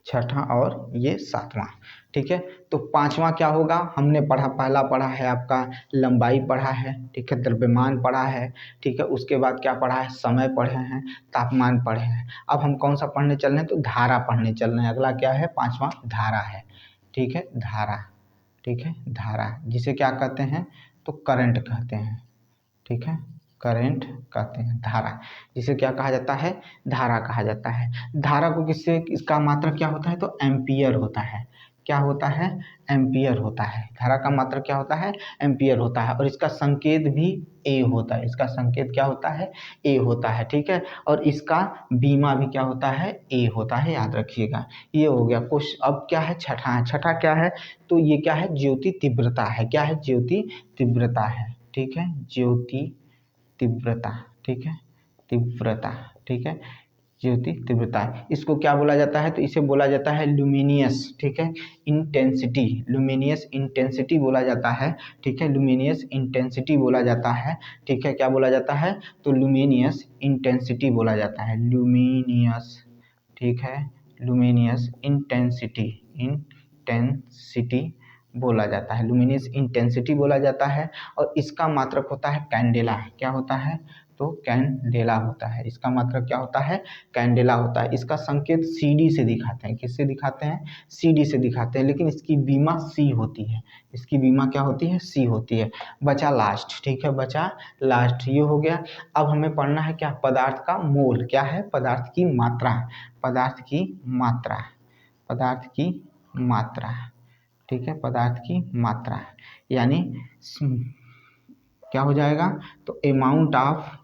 छठा और ये 7वां, ठीक है। तो 5वां क्या होगा? हमने पढ़ा, पहला पढ़ा है आपका लंबाई पढ़ा है, ठीक है, द्रव्यमान पढ़ा है, ठीक है। उसके बाद क्या पढ़ा है? समय पढ़े हैं, तापमान पढ़े हैं। अब हम कौन सा पढ़ने चल रहे हैं? तो धारा पढ़ने चल रहे हैं। अगला क्या है? 5वां धारा है, ठीक है, धारा, ठीक है, धारा, जिसे क्या कहते हैं? तो करंट कहते हैं, ठीक है, करंट कहते हैं, धारा, जिसे क्या कहा जाता है? धारा कहा जाता है। धारा को किससे, इसका मात्रक क्या होता है? तो एम्पियर होता है। क्या होता है? एम्पियर होता है। धारा का मात्रक क्या होता है? एम्पियर होता है। और इसका संकेत भी ए होता है। इसका संकेत क्या होता है? ए होता है, ठीक है। और इसका बीमा भी क्या होता है? ए होता है, याद रखिएगा। ये हो गया कुछ। अब क्या है? छठा है। छठा क्या है? तो ये क्या है? ज्योति तीव्रता है। क्या है? ज्योति तीव्रता है, ठीक है, ज्योति तीव्रता, ठीक है, तीव्रता, ठीक है, ज्योति तीव्रता। इसको क्या बोला जाता है? तो इसे बोला जाता है लुमिनियस, ठीक है, इंटेंसिटी। लुमिनियस इंटेंसिटी बोला जाता है, ठीक है, लुमिनियस इंटेंसिटी बोला जाता है, ठीक है। क्या बोला जाता है? तो लुमिनियस इंटेंसिटी बोला जाता है, लुमिनियस, ठीक है, लुमिनियस इंटेंसिटी, इंटेंसिटी बोला जाता है, लुमिनियस इंटेंसिटी बोला जाता है। और इसका मात्रक होता है कैंडेला। क्या होता है? तो कैंडेला होता है। इसका मात्रक क्या होता है? कैंडेला होता है। इसका संकेत CD से दिखाते हैं। किससे दिखाते हैं? CD से दिखाते हैं, लेकिन इसकी बीमा C होती है। इसकी बीमा क्या होती है? C होती है। बचा लास्ट, ठीक है, बचा लास्ट, ये हो गया। अब हमें पढ़ना है क्या? पदार्थ का मोल। क्या है? पदार्थ की मात्रा, पदार्थ की मात्रा, पदार्थ की मात्रा, ठीक है, पदार्थ की मात्रा, यानी क्या हो जाएगा? तो अमाउंट ऑफ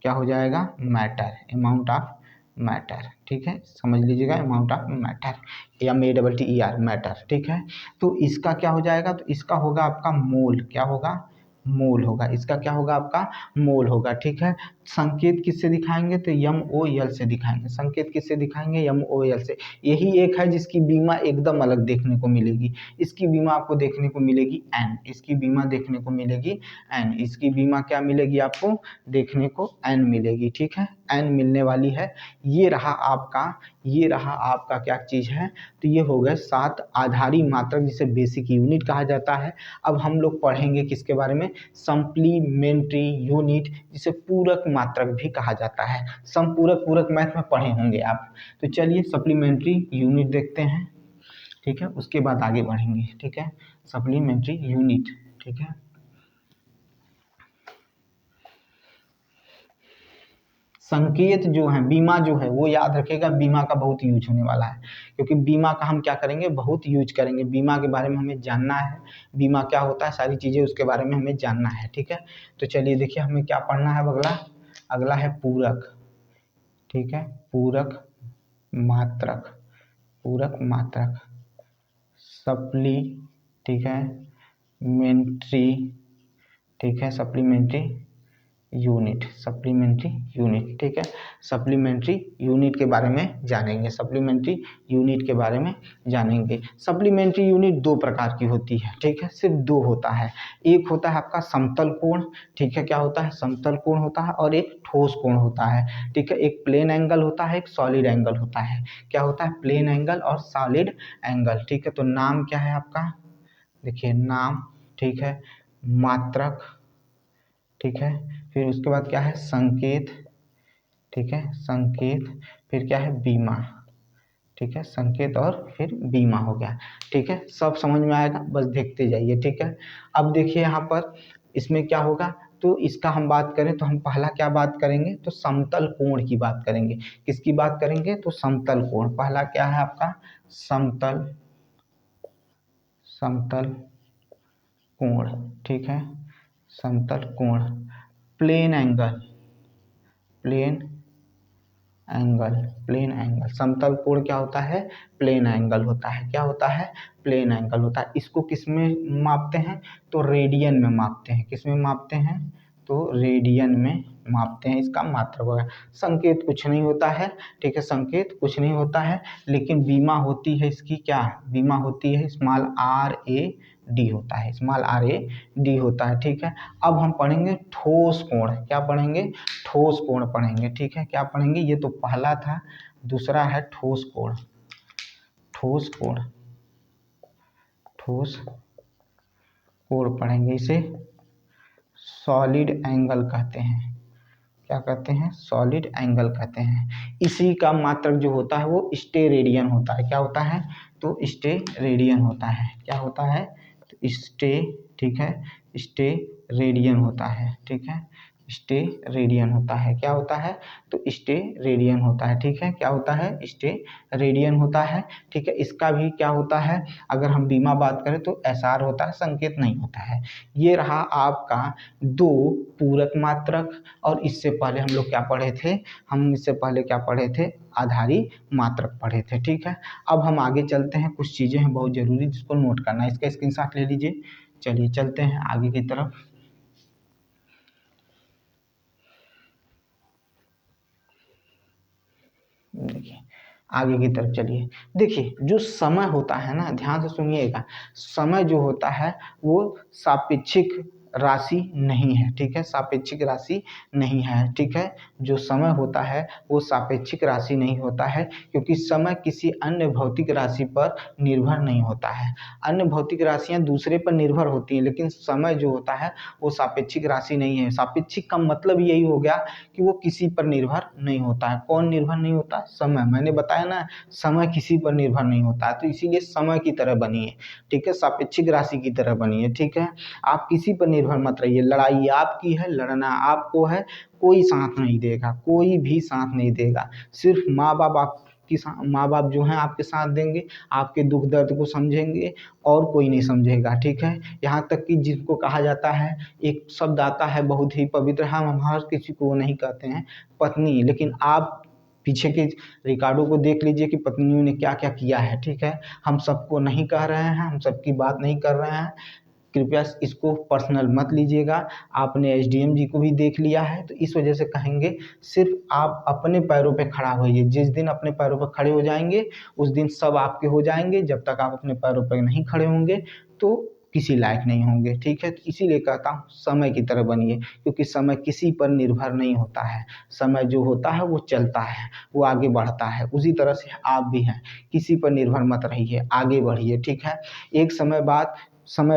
क्या हो जाएगा? मैटर, अमाउंट ऑफ मैटर, ठीक है, समझ लीजिएगा, amount of matter, MATTER, matter, ठीक है। तो इसका क्या हो जाएगा? तो इसका होगा आपका मोल। क्या होगा? मोल होगा। इसका क्या होगा? आपका मोल होगा, ठीक है। संकेत किससे दिखाएंगे, तो MOL से दिखाएंगे। संकेत किससे दिखाएंगे, MOL से। यही एक है जिसकी बीमा एकदम अलग देखने को मिलेगी। इसकी बीमा आपको देखने को मिलेगी N, इसकी बीमा देखने को मिलेगी N, इसकी बीमा क्या मिलेगी आपको देखने को N मिलेगी, ठीक है, N मिलने वाली है। ये रहा आपका क्या चीज़ है, तो ये हो गए 7 आधारी मात्रक जिसे बेसिक यूनिट कहा जाता है। अब हम लोग पढ़ेंगे किसके बारे में, सप्लीमेंट्री यूनिट जिसे पूरक मात्रक भी कहा जाता है। पूरक मैथ में पढ़े होंगे आप। तो चलिए सप्लीमेंट्री यूनिट देखते हैं, ठीक है, उसके बाद आगे बढ़ेंगे, ठीक है। सप्लीमेंट्री यूनिट, ठीक है। संकेत जो है, बीमा जो है वो याद रखिएगा, बीमा का बहुत यूज होने वाला है, क्योंकि बीमा का हम क्या करेंगे, बहुत यूज करेंगे। बीमा के बारे में हमें जानना है, बीमा क्या होता है, सारी चीज़ें उसके बारे में हमें जानना है, ठीक है। तो चलिए देखिए हमें क्या पढ़ना है, अगला है पूरक, ठीक है, पूरक मात्रक, सप्ली, ठीक है, मेंट्री, ठीक है, सप्लीमेंट्री यूनिट, ठीक है। सप्लीमेंट्री यूनिट के बारे में जानेंगे, सप्लीमेंट्री यूनिट 2 प्रकार की होती है, ठीक है, सिर्फ 2 होता है। एक होता है आपका समतल कोण, ठीक है, क्या होता है, समतल कोण होता है, और एक ठोस कोण होता है, ठीक है। एक प्लेन एंगल होता है, एक सॉलिड एंगल होता है। क्या होता है, प्लेन एंगल और सॉलिड एंगल, ठीक है। तो नाम क्या है आपका, देखिए नाम, ठीक है, मात्रक, ठीक है, फिर उसके बाद क्या है, संकेत, ठीक है, संकेत, फिर क्या है, बीमा, ठीक है, संकेत और फिर बीमा हो गया, ठीक है। सब समझ में आएगा, बस देखते जाइए, ठीक है। अब देखिए यहाँ पर इसमें क्या होगा, तो इसका हम बात करें तो हम पहला क्या बात करेंगे, तो समतल कोण की बात करेंगे। किसकी बात करेंगे, तो समतल कोण। पहला क्या है आपका, समतल कोण, ठीक है, समतल कोण। प्लेन एंगल, समतल कोण क्या होता है, प्लेन एंगल होता है। क्या होता है, प्लेन एंगल होता है। इसको किस में मापते हैं, तो रेडियन में मापते हैं। किस में मापते हैं, तो रेडियन में मापते हैं। इसका मात्रक होगा। संकेत कुछ नहीं होता है, ठीक है, संकेत कुछ नहीं होता है, लेकिन बीमा होती है इसकी, क्या बीमा होती है, स्मॉल RAD होता है, स्मॉल RAD होता है, ठीक है। अब हम पढ़ेंगे ठोस कोण। क्या पढ़ेंगे, ठोस कोण पढ़ेंगे, ठीक है। क्या पढ़ेंगे, ये तो पहला था, दूसरा है ठोस कोण। ठोस कोण पढ़ेंगे, इसे सॉलिड एंगल कहते हैं। क्या कहते हैं, सॉलिड एंगल कहते हैं। इसी का मात्रक जो होता है वो स्टेरेडियन होता है। क्या होता है, तो स्टेरेडियन होता है। क्या होता है, तो ठीक है, स्टेरेडियन होता है, ठीक है, स्टेरेडियन होता है। क्या होता है, तो स्टेरेडियन होता है, ठीक है। क्या होता है, स्टेरेडियन होता है, ठीक है। इसका भी क्या होता है, अगर हम बीमा बात करें तो SR होता है, संकेत नहीं होता है। ये रहा आपका 2 पूरक मात्रक। और इससे पहले हम लोग क्या पढ़े थे, आधारी मात्रक पढ़े थे, ठीक है। अब हम आगे चलते हैं, कुछ चीज़ें हैं बहुत ज़रूरी जिसको नोट करना है, इसका स्क्रीनशॉट ले लीजिए। चलिए चलते हैं आगे की तरफ। देखिए आगे की तरफ चलिए। देखिए जो समय होता है ना, ध्यान से सुनिएगा, समय जो होता है वो सापेक्षिक राशि नहीं है, ठीक है, सापेक्षिक राशि नहीं है, ठीक है। जो समय होता है वो सापेक्षिक राशि नहीं होता है, क्योंकि समय किसी अन्य भौतिक राशि पर निर्भर नहीं होता है। अन्य भौतिक राशियां दूसरे पर निर्भर होती हैं, लेकिन समय जो होता है वो सापेक्षिक राशि नहीं है। सापेक्षिक का मतलब यही हो गया कि वो किसी पर निर्भर नहीं होता है। कौन निर्भर नहीं होता, समय। मैंने बताया ना, समय किसी पर निर्भर नहीं होता है, तो इसीलिए समय की तरह बनी है, ठीक है, सापेक्षिक राशि की तरह बनी है, ठीक है। आप किसी पर निर्भर मत रहिए। लड़ाई आपकी है, लड़ना आपको है, कोई साथ नहीं देगा, कोई भी साथ नहीं देगा। सिर्फ माँ बाप जो हैं आपके साथ देंगे, आपके दुख दर्द को समझेंगे, और कोई नहीं समझेगा, ठीक है। यहाँ तक कि जिसको कहा जाता है, एक शब्द आता है बहुत ही पवित्र, हम हर किसी को नहीं कहते हैं पत्नी, लेकिन आप पीछे के रिकॉर्डों को देख लीजिए कि पत्नियों ने क्या क्या किया है, ठीक है। हम सबको नहीं कह रहे हैं, हम सबकी बात नहीं कर रहे हैं, कृपया इसको पर्सनल मत लीजिएगा। आपने एसडीएम जी को भी देख लिया है, तो इस वजह से कहेंगे सिर्फ आप अपने पैरों पे खड़ा होइए। जिस दिन अपने पैरों पर खड़े हो जाएंगे उस दिन सब आपके हो जाएंगे। जब तक आप अपने पैरों पर नहीं खड़े होंगे तो किसी लायक नहीं होंगे, ठीक है। तो इसीलिए कहता हूँ समय की तरह बनिए, क्योंकि समय किसी पर निर्भर नहीं होता है। समय जो होता है वो चलता है, वो आगे बढ़ता है। उसी तरह से आप भी हैं, किसी पर निर्भर मत रहिए, आगे बढ़िए, ठीक है। एक समय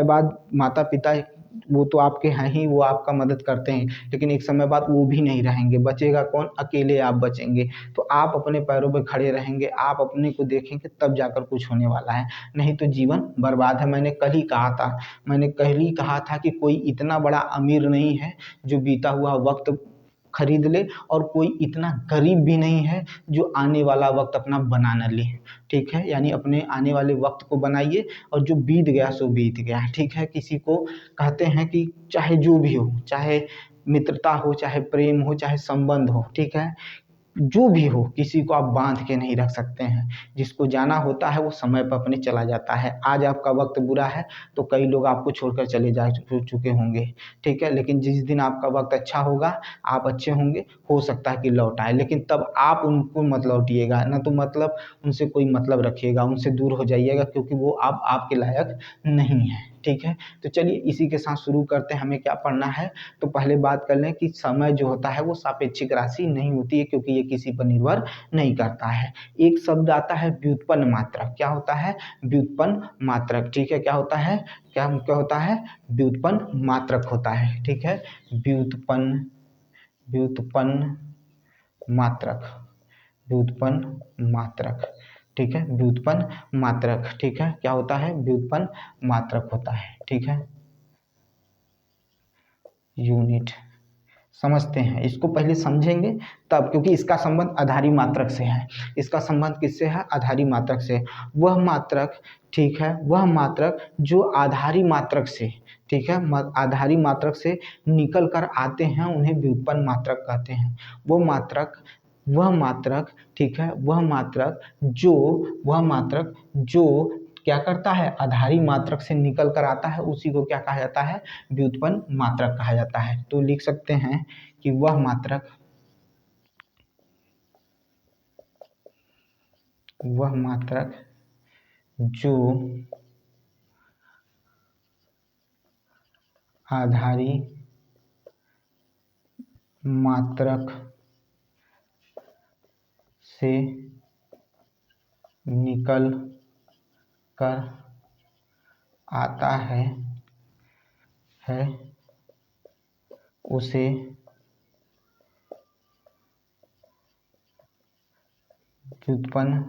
बाद माता पिता वो तो आपके हैं ही, वो आपका मदद करते हैं, लेकिन एक समय बाद वो भी नहीं रहेंगे। बचेगा कौन? अकेले आप बचेंगे। तो आप अपने पैरों पे खड़े रहेंगे, आप अपने को देखेंगे, तब जाकर कुछ होने वाला है, नहीं तो जीवन बर्बाद है। मैंने कल ही कहा था कि कोई इतना बड़ा अमीर नहीं है जो बीता हुआ वक्त खरीद ले, और कोई इतना गरीब भी नहीं है जो आने वाला वक्त अपना बना न ले, ठीक है। यानी अपने आने वाले वक्त को बनाइए, और जो बीत गया सो बीत गया, ठीक है। किसी को कहते हैं कि चाहे जो भी हो, चाहे मित्रता हो, चाहे प्रेम हो, चाहे संबंध हो, ठीक है, जो भी हो, किसी को आप बांध के नहीं रख सकते हैं। जिसको जाना होता है वो समय पर अपने चला जाता है। आज आपका वक्त बुरा है तो कई लोग आपको छोड़कर चले जा चुके होंगे, ठीक है। लेकिन जिस दिन आपका वक्त अच्छा होगा, आप अच्छे होंगे, हो सकता है कि लौट आए, लेकिन तब आप उनको मत लौटिएगा, ना तो मतलब उनसे कोई मतलब रखिएगा, उनसे दूर हो जाइएगा, क्योंकि वो आपके लायक नहीं है, ठीक है। तो चलिए इसी के साथ शुरू करते हैं, हमें क्या पढ़ना है। तो पहले बात कर लें कि समय जो होता है वो सापेक्षिक राशि नहीं होती है, क्योंकि ये किसी पर निर्भर नहीं करता है। एक शब्द आता है व्युत्पन्न मात्रक। क्या होता है? व्युत्पन्न मात्रक, ठीक है। क्या होता है? क्या होता है? व्युत्पन्न मात्रक होता है, ठीक है। व्युत्पन्न मात्रक, व्युत्पन्न मात्रक, ठीक है। व्युत्पन्न मात्रक, ठीक है। क्या होता है? व्युत्पन्न मात्रक होता है, ठीक है। यूनिट समझते हैं, इसको पहले समझेंगे तब, क्योंकि इसका संबंध आधारी मात्रक से है। इसका संबंध किससे है? आधारी मात्रक से। वह मात्रक, ठीक है, वह मात्रक जो आधारी मात्रक से, ठीक है, आधारी मात्रक से निकल कर आते हैं उन्हें व्युत्पन्न मात्रक कहते हैं। वह मात्रक, ठीक है, वह मात्रक जो क्या करता है? आधारी मात्रक से निकल कर आता है, उसी को क्या कहा जाता है? व्युत्पन्न मात्रक कहा जाता है। तो लिख सकते हैं कि वह मात्रक जो आधारी मात्रक से निकल कर आता है उसे व्युत्पन्न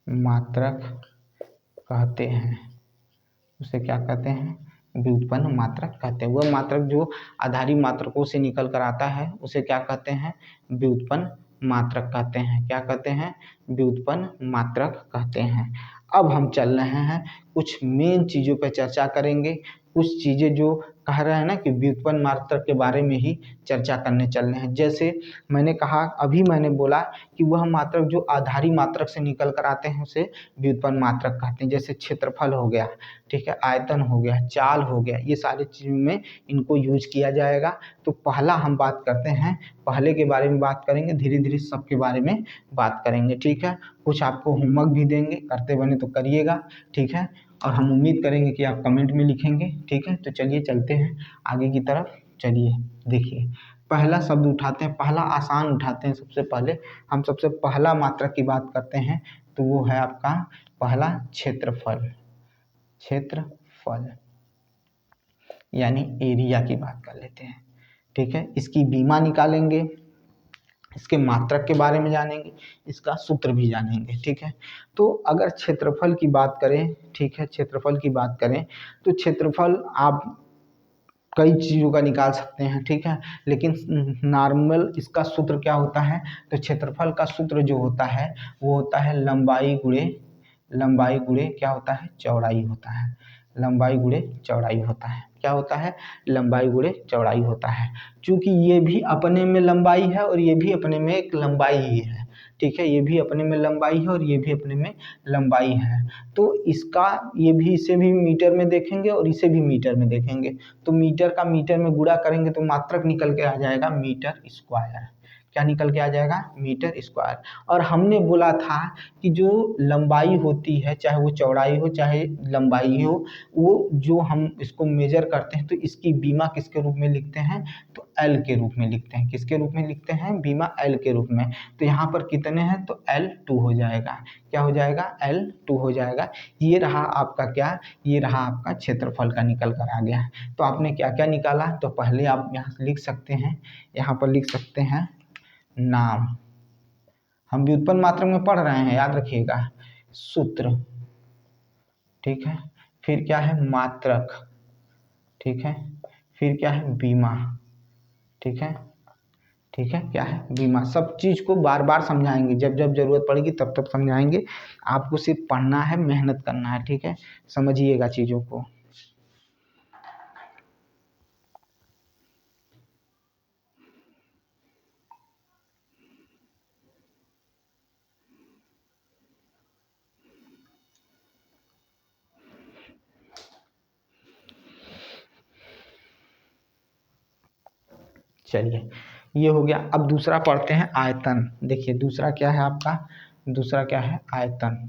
मात्रक कहते हैं। उसे क्या कहते हैं? व्युत्पन्न मात्रक कहते हैं। वह मात्रक जो आधारी मात्रकों से निकल कर आता है उसे क्या कहते हैं? व्युत्पन्न मात्रक कहते हैं। क्या कहते हैं? व्युत्पन्न मात्रक कहते हैं। अब हम चल रहे हैं कुछ मेन चीज़ों पर चर्चा करेंगे। कुछ चीज़ें जो कह रहे हैं ना कि व्युत्पन्न मात्रक के बारे में ही चर्चा करने चल रहे हैं। जैसे मैंने कहा, अभी मैंने बोला कि वह मात्रक जो आधारी मात्रक से निकल कर आते हैं उसे व्युत्पन्न मात्रक कहते हैं। जैसे क्षेत्रफल हो गया, ठीक है, आयतन हो गया, चाल हो गया, ये सारी चीज़ों में इनको यूज किया जाएगा। तो पहला हम बात करते हैं, पहले के बारे में बात करेंगे, धीरे धीरे सबके बारे में बात करेंगे, ठीक है। कुछ आपको होमवर्क भी देंगे, करते बने तो करिएगा, ठीक है। और हम उम्मीद करेंगे कि आप कमेंट में लिखेंगे, ठीक है। तो चलिए चलते हैं आगे की तरफ। चलिए देखिए, पहला शब्द उठाते हैं, पहला आसान उठाते हैं। सबसे पहले हम सबसे पहला मात्रक की बात करते हैं, तो वो है आपका पहला क्षेत्रफल। क्षेत्रफल यानी एरिया की बात कर लेते हैं, ठीक है। इसकी बीमा निकालेंगे, इसके मात्रक के बारे में जानेंगे, इसका सूत्र भी जानेंगे, ठीक है। तो अगर क्षेत्रफल की बात करें, ठीक है, क्षेत्रफल की बात करें तो क्षेत्रफल आप कई चीज़ों का निकाल सकते हैं, ठीक है। लेकिन नॉर्मल इसका सूत्र क्या होता है? तो क्षेत्रफल का सूत्र जो होता है वो होता है लंबाई गुणे क्या होता है? चौड़ाई होता है। लंबाई गुणे चौड़ाई होता है। क्या होता है? लंबाई गुणे चौड़ाई होता है। क्योंकि ये भी अपने में लंबाई है और ये भी अपने में एक लंबाई ही है, ठीक है, ये भी अपने में लंबाई है और ये भी अपने में लंबाई है। तो इसका ये भी इसे भी मीटर में देखेंगे और इसे भी मीटर में देखेंगे, तो मीटर का मीटर में गुणा करेंगे तो मात्रक निकल के आ जाएगा मीटर स्क्वायर। क्या निकल के आ जाएगा? Meter square. और हमने बोला था कि जो लंबाई होती है, चाहे वो चौड़ाई हो चाहे लंबाई हो, वो जो हम इसको मेजर करते हैं तो इसकी बीमा किसके रूप में लिखते हैं? तो एल के रूप में लिखते हैं। किसके रूप में लिखते हैं? बीमा एल के रूप में। तो यहाँ पर कितने हैं? तो L2 हो जाएगा। क्या हो जाएगा? L2 हो जाएगा। ये रहा आपका क्या? ये रहा आपका क्षेत्रफल का निकल कर आ गया। तो आपने क्या क्या निकाला? तो पहले आप यहाँ लिख सकते हैं, यहाँ पर लिख सकते हैं नाम। हम व्युत्पन्न मात्रक में पढ़ रहे हैं, याद रखिएगा। सूत्र, ठीक है। फिर क्या है? मात्रक, ठीक है। फिर क्या है? बीमा, ठीक है। ठीक है, क्या है? बीमा। सब चीज को बार बार समझाएंगे, जब जब जरूरत पड़ेगी तब तब समझाएंगे। आपको सिर्फ पढ़ना है, मेहनत करना है, ठीक है। समझिएगा चीजों को। चलिए, ये हो गया। अब दूसरा पढ़ते हैं आयतन। देखिए दूसरा क्या है आपका? दूसरा क्या है? आयतन।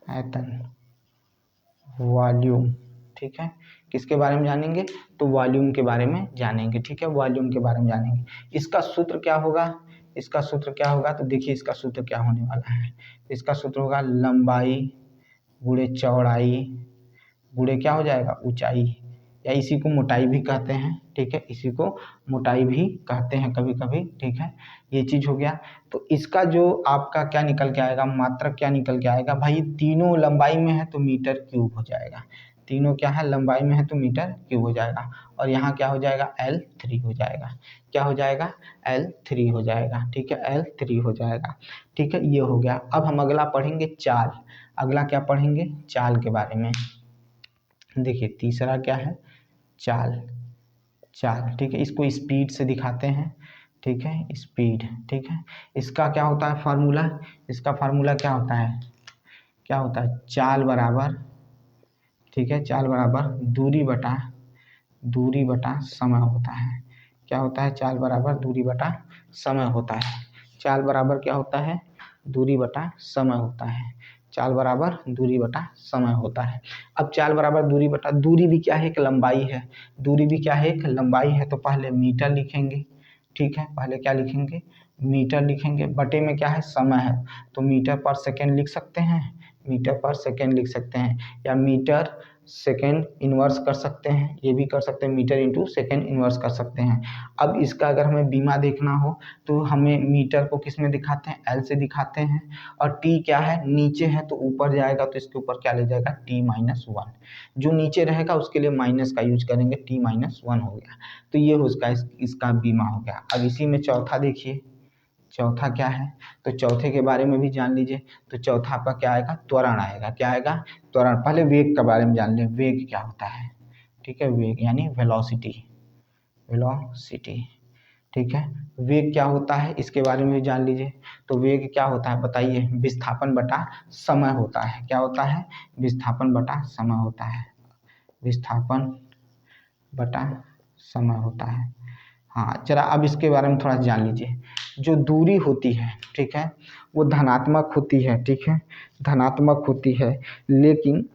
आयतन, वॉल्यूम, ठीक है। किसके बारे में जानेंगे? तो वॉल्यूम के बारे में जानेंगे, ठीक है। वॉल्यूम के बारे में जानेंगे। इसका सूत्र क्या होगा? इसका सूत्र क्या होगा? तो देखिए इसका सूत्र क्या होने वाला है। इसका सूत्र होगा लंबाई गुणे चौड़ाई गुणे क्या हो जाएगा? ऊंचाई, या इसी को मोटाई भी कहते हैं, ठीक है। इसी को मोटाई भी कहते हैं कभी कभी, ठीक है। ये चीज हो गया। तो इसका जो आपका क्या निकल के आएगा? मात्रक क्या निकल के आएगा? भाई तीनों लंबाई में है तो मीटर क्यूब हो जाएगा। तीनों क्या है? लंबाई में है तो मीटर क्यूब हो जाएगा। और यहाँ क्या हो जाएगा? L3 हो जाएगा। क्या हो जाएगा? L3 हो जाएगा, ठीक है। L3 हो जाएगा, ठीक है। ये हो गया। अब हम अगला पढ़ेंगे चाल। अगला क्या पढ़ेंगे? चाल के बारे में। देखिए तीसरा क्या है? चाल। चाल, ठीक है। इसको स्पीड से दिखाते हैं, ठीक है। स्पीड, ठीक है। इसका क्या होता है फार्मूला? इसका फार्मूला क्या होता है? क्या होता है? चाल बराबर, ठीक है, चाल बराबर दूरी बटा समय होता है। क्या होता है? चाल बराबर दूरी बटा समय होता है। चाल बराबर क्या होता है? दूरी बटा समय होता है। चाल बराबर दूरी बटा समय होता है। अब चाल बराबर दूरी बटा, दूरी भी क्या है? एक लंबाई है। दूरी भी क्या है? एक लंबाई है। तो पहले मीटर लिखेंगे, ठीक है। पहले क्या लिखेंगे? मीटर लिखेंगे। बटे में क्या है? समय है, तो मीटर पर सेकेंड लिख सकते हैं, मीटर पर सेकेंड लिख सकते हैं, या मीटर सेकेंड इन्वर्स कर सकते हैं, ये भी कर सकते हैं। मीटर इंटू सेकेंड इन्वर्स कर सकते हैं। अब इसका अगर हमें बीमा देखना हो तो हमें मीटर को किस में दिखाते हैं? एल से दिखाते हैं। और टी क्या है? नीचे है तो ऊपर जाएगा, तो इसके ऊपर क्या ले जाएगा? T-1। जो नीचे रहेगा उसके लिए माइनस का यूज करेंगे, T-1 हो गया। तो ये हो इसका बीमा हो गया। अब इसी में चौथा देखिए, चौथा क्या है? तो चौथे के बारे में भी जान लीजिए। तो चौथा आपका क्या आएगा? त्वरण आएगा। क्या आएगा? त्वरण। पहले वेग के बारे में जान लें, वेग क्या होता है, ठीक है। वेग यानी वेलोसिटी, वेलोसिटी, ठीक है। वेग क्या होता है इसके बारे में भी जान लीजिए। तो वेग क्या होता है बताइए? विस्थापन बटा समय होता है। क्या होता है? विस्थापन बटा समय होता है। विस्थापन बटा समय होता है। हाँ जरा अब इसके बारे में थोड़ा जान लीजिए। जो दूरी होती है, ठीक है, वो धनात्मक होती है, ठीक है, धनात्मक होती है। लेकिन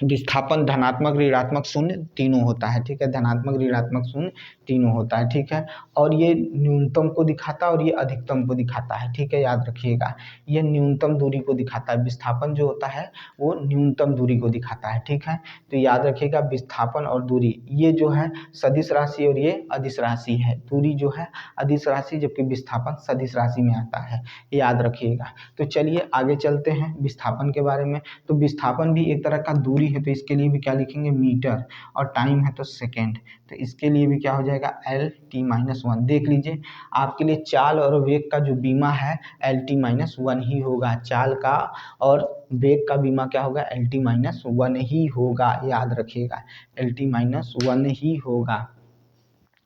विस्थापन धनात्मक ऋणात्मक शून्य तीनों होता है, ठीक है। धनात्मक ऋणात्मक शून्य तीनों होता है, ठीक है। और ये न्यूनतम को दिखाता है और ये अधिकतम को दिखाता है, ठीक है। याद रखिएगा, ये न्यूनतम दूरी को दिखाता है। विस्थापन जो होता है वो न्यूनतम दूरी को दिखाता है, ठीक है। तो याद रखिएगा विस्थापन और दूरी ये जो है सदिश राशि और ये अदिश राशि है। दूरी जो है अदिश राशि जबकि विस्थापन सदिश राशि में आता है, याद रखिएगा। तो चलिए आगे चलते हैं विस्थापन के बारे में। तो विस्थापन भी एक तरह का दूरी डिग्री है तो इसके लिए भी क्या लिखेंगे मीटर, और टाइम है तो सेकेंड, तो इसके लिए भी क्या हो जाएगा LT-1। देख लीजिए आपके लिए चाल और वेग का जो बीमा है LT-1 ही होगा, चाल का और वेग का बीमा क्या होगा LT-1 ही होगा, याद रखिएगा LT-1 ही होगा।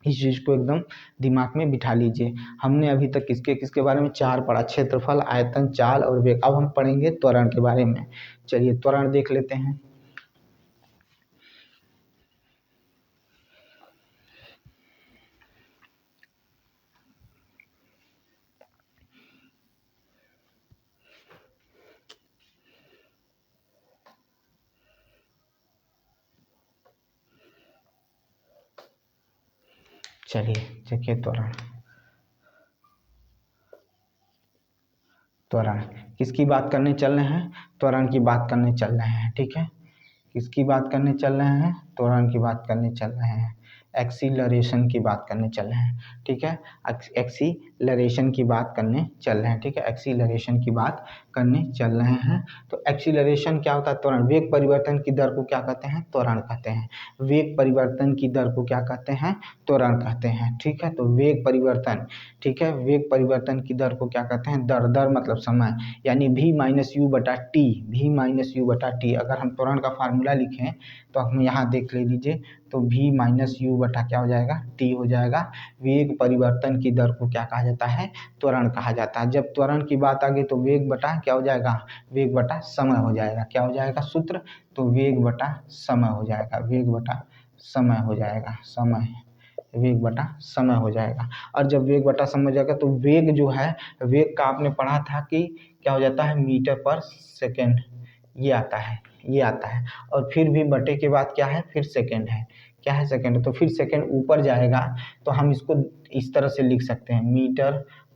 इस चीज़ को एकदम दिमाग में बिठा लीजिए। हमने अभी तक किसके किसके बारे में 4 पढ़ा, क्षेत्रफल, आयतन, चाल और वेग। अब हम पढ़ेंगे त्वरण के बारे में। चलिए त्वरण देख लेते हैं। चलिए देखिए त्वरण। त्वरण किसकी बात करने चल रहे हैं, त्वरण की बात करने चल रहे हैं, ठीक है। किसकी बात करने चल रहे हैं, त्वरण की बात करने चल रहे हैं, एक्सीलरेशन की बात करने चल रहे हैं, ठीक है। एक्सीलरेशन की बात करने चल रहे हैं, ठीक है, एक्सीलरेशन की बात करने चल रहे हैं। तो एक्सीलरेशन क्या होता है, त्वरण। वेग परिवर्तन की दर को क्या कहते हैं, त्वरण कहते हैं। वेग परिवर्तन की दर को क्या कहते हैं, त्वरण कहते हैं, ठीक है। तो वेग परिवर्तन, ठीक है, वेग परिवर्तन की दर को क्या कहते हैं, दर। दर मतलब समय, यानी v-u/t, v-u/t। अगर हम त्वरण का फार्मूला लिखें तो हम यहाँ देख ले लीजिए, तो v-u बटा क्या हो जाएगा, t हो जाएगा। वेग परिवर्तन की दर को क्या कहा जाता है, त्वरण कहा जाता है। जब त्वरण की बात आ गई तो वेग बटा क्या हो जाएगा, वेग बटा समय हो जाएगा। क्या हो जाएगा सूत्र, तो वेग बटा समय हो जाएगा, वेग बटा समय हो जाएगा, समय, वेग बटा समय हो जाएगा। और जब वेग बटा समय हो जाएगा तो वेग जो है, वेग का आपने पढ़ा था कि क्या हो जाता है, मीटर पर सेकेंड, ये आता है, ये आता है। और फिर भी बटे के बाद क्या है, फिर सेकेंड है, क्या है, सेकेंड। तो फिर सेकेंड ऊपर जाएगा तो हम इसको इस तरह से लिख सकते हैं, मीटर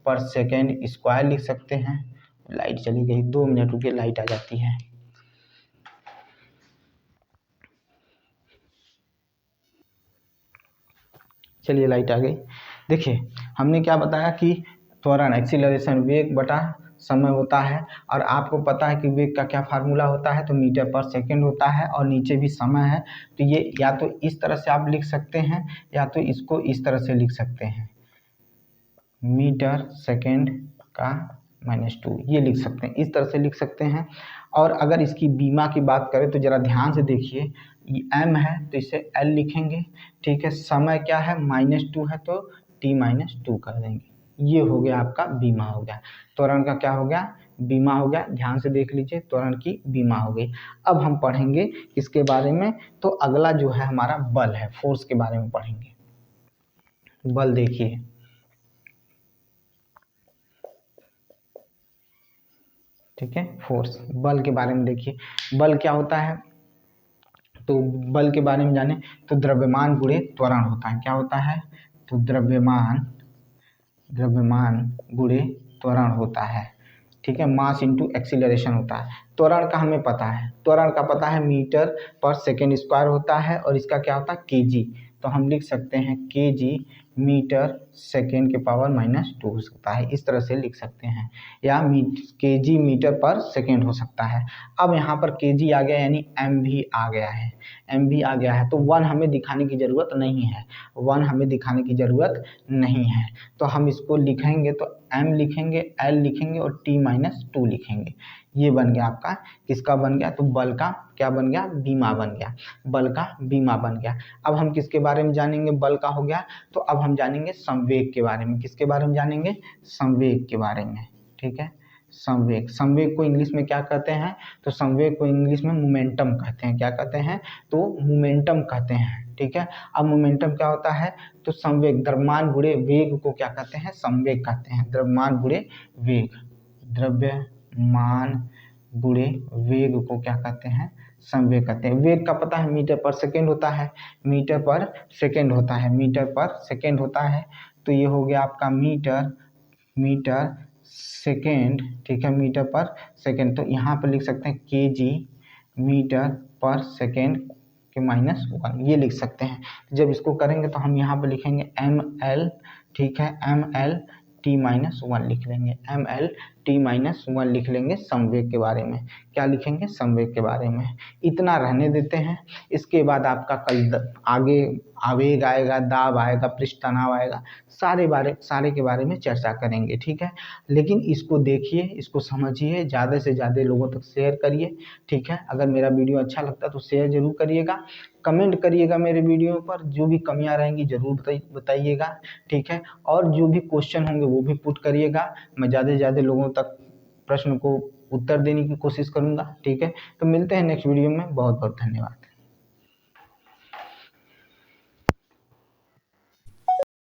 पर सेकेंड स्क्वायर लिख सकते हैं। लाइट चली गई, 2 मिनट रुके, लाइट आ जाती है। चलिए लाइट आ गई। देखिए हमने क्या बताया कि त्वरण एक्सीलरेशन वेग बटा समय होता है, और आपको पता है कि वेग का क्या फार्मूला होता है, तो मीटर पर सेकंड होता है, और नीचे भी समय है। तो ये या तो इस तरह से आप लिख सकते हैं, या तो इसको इस तरह से लिख सकते हैं, मीटर सेकंड का -2, ये लिख सकते हैं, इस तरह से लिख सकते हैं। और अगर इसकी बीमा की बात करें तो ज़रा ध्यान से देखिए, m है तो इसे l लिखेंगे, ठीक है। समय क्या है, -2 है तो t-2 कर देंगे। ये हो गया आपका बीमा हो गया, त्वरण का क्या हो गया, बीमा हो गया। ध्यान से देख लीजिए, त्वरण की बीमा हो गई। अब हम पढ़ेंगे किसके बारे में, तो अगला जो है हमारा बल है, फोर्स के बारे में पढ़ेंगे। बल देखिए, ठीक है, फोर्स, बल के बारे में देखिए। बल क्या होता है, तो बल के बारे में जाने तो द्रव्यमान गुणे त्वरण होता है। क्या होता है, तो द्रव्यमान गुणे त्वरण होता है, ठीक है। मास इंटू एक्सीलरेशन होता है। त्वरण का हमें पता है, त्वरण का पता है मीटर पर सेकेंड स्क्वायर होता है, और इसका क्या होता है केजी। तो हम लिख सकते हैं केजी मीटर सेकेंड के पावर -2 हो सकता है, इस तरह से लिख सकते हैं, या केजी मीटर पर सेकेंड हो सकता है। अब यहाँ पर केजी आ गया, यानी एम भी आ गया है, एम भी आ गया है। तो 1 हमें दिखाने की ज़रूरत नहीं है, 1 हमें दिखाने की ज़रूरत नहीं है। तो हम इसको लिखेंगे तो m लिखेंगे, l लिखेंगे और t-2 लिखेंगे। ये बन गया आपका, किसका बन गया, तो बल का क्या बन गया, बीमा बन गया, बल का बीमा बन गया। अब हम किसके बारे में जानेंगे, बल का हो गया, तो अब हम जानेंगे संवेग के बारे में। किसके बारे में जानेंगे, संवेग के बारे में, ठीक है। संवेग, संवेग को इंग्लिश में क्या कहते हैं, तो संवेग को इंग्लिश में मोमेंटम कहते हैं। क्या कहते हैं, तो मोमेंटम कहते हैं, ठीक है। अब मोमेंटम क्या होता है, तो संवेग, द्रव्यमान गुणे वेग को क्या कहते हैं, संवेग कहते हैं। द्रव्यमान गुणे वेग, द्रव्यमान गुणे वेग को क्या कहते हैं, संवेग कहते हैं। वेग का पता है मीटर पर सेकेंड होता है, मीटर पर सेकेंड होता है, मीटर पर सेकेंड होता है। तो ये हो गया आपका मीटर सेकेंड, ठीक है, मीटर पर सेकेंड। तो यहाँ पर लिख सकते हैं केजी मीटर पर सेकेंड के -1, ये लिख सकते हैं। जब इसको करेंगे तो हम यहाँ पर लिखेंगे ml, ठीक है, ml t-1 लिख लेंगे, ml t-1 लिख लेंगे समवेग के बारे में। क्या लिखेंगे? समवेग के बारे में। इतना रहने देते हैं। इसके बाद आपका कल आगे आवेग आएगा, दाब आएगा, पृष्ठ तनाव आएगा, सारे के बारे में चर्चा करेंगे, ठीक है। लेकिन इसको देखिए, इसको समझिए, ज़्यादा से ज़्यादा लोगों तक शेयर करिए, ठीक है। अगर मेरा वीडियो अच्छा लगता है तो शेयर जरूर करिएगा, कमेंट करिएगा मेरे वीडियो पर, जो भी कमियां रहेंगी जरूर बताइएगा, ठीक है। और जो भी क्वेश्चन होंगे वो भी पुट करिएगा, मैं ज़्यादा से ज़्यादा लोगों तक प्रश्न को उत्तर देने की कोशिश करूँगा, ठीक है। तो मिलते हैं नेक्स्ट वीडियो में, बहुत बहुत धन्यवाद।